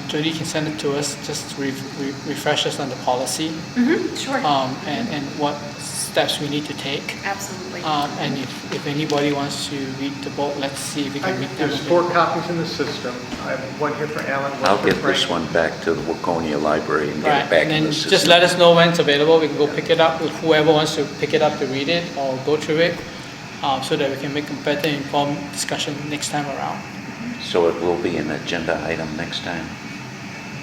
Jody can send it to us, just refresh us on the policy. Mm-hmm, sure. And what steps we need to take. Absolutely. And if anybody wants to read the book, let's see if we can read them. There's 4 copies in the system. I have one here for Alan, one I'll for get Frank. this one back to the Waconia Library and get Right, it back and in then the system. just let us know when it's available. We can go pick it up with whoever wants to pick it up to read it or go through it, so that we can make a better informed discussion next time around. So it will be an agenda item next time?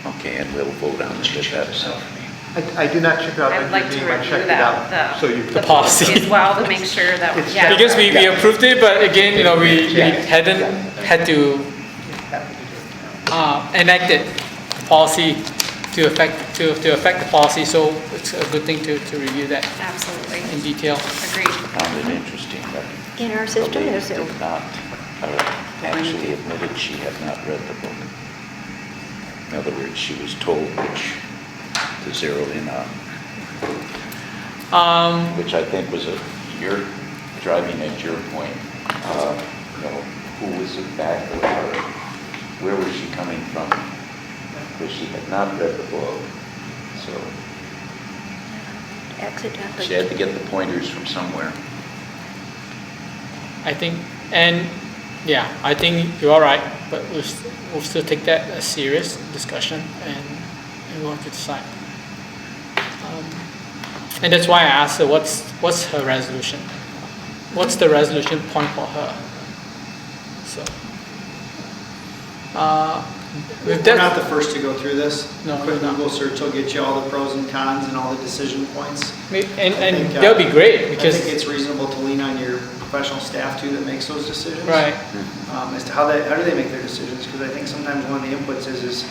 Okay, and we'll vote on it at that time. I do not check it out. I'd like to I review checked it out. that, So you the policy as well to make sure that, It's yeah. Because we approved it, but again, we hadn't had to enact it, the policy to affect the policy, so it's a good thing to review that Absolutely. in detail. Agreed. I found it interesting that In our the system, lady is it? did not, actually admitted she had not read the book. In other words, she was told which to zero in on. Which I think was you're driving at your point. Who was it back or where was she coming from? Because she had not read the book, so Accidentally. she had to get the pointers from somewhere. I think, and Yeah, I think you are right, but we'll still take that as serious discussion and we'll have to decide. And that's why I asked her, what's her resolution? What's the resolution point for her? So, with We're not that, the first to go through this. No, Quick we're not. Google search will get you all the pros and cons and all the decision points. and I think, that would be great I because, think it's reasonable to lean on your professional staff too that makes those decisions. right, As to how do they make their decisions? Because I think sometimes one of the inputs is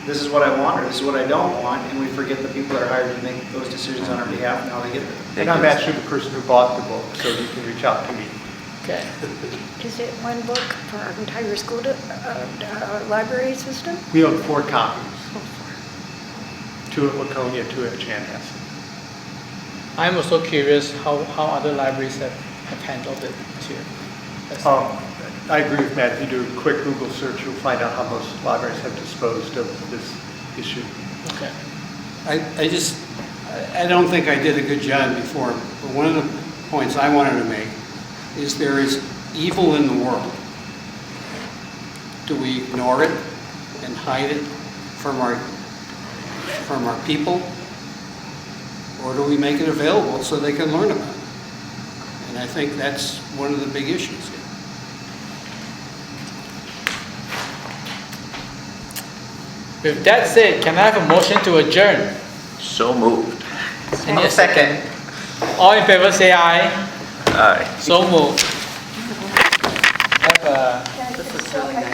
this is what I want or this is what I don't want, and we forget the people that are hired to make those decisions on our behalf and how they get there. And I'm actually the person who bought the book, so you can reach out to me. okay. Is it one book for our entire school library system? We own 4 copies. 2 at Laconia, 2 at Chanhassen. I'm also curious how other libraries have handled it too. I agree with Matt. If you do a quick Google search, you'll find out how most libraries have disposed of this issue. Okay. I don't think I did a good job before, but one of the points I wanted to make is there is evil in the world. Do we ignore it and hide it from our people? Or do we make it available so they can learn about it? And I think that's one of the big issues here. With that said, can I have a motion to adjourn? So moved. And a second. All in favor say aye. Aye. So moved. Have a This is really nice.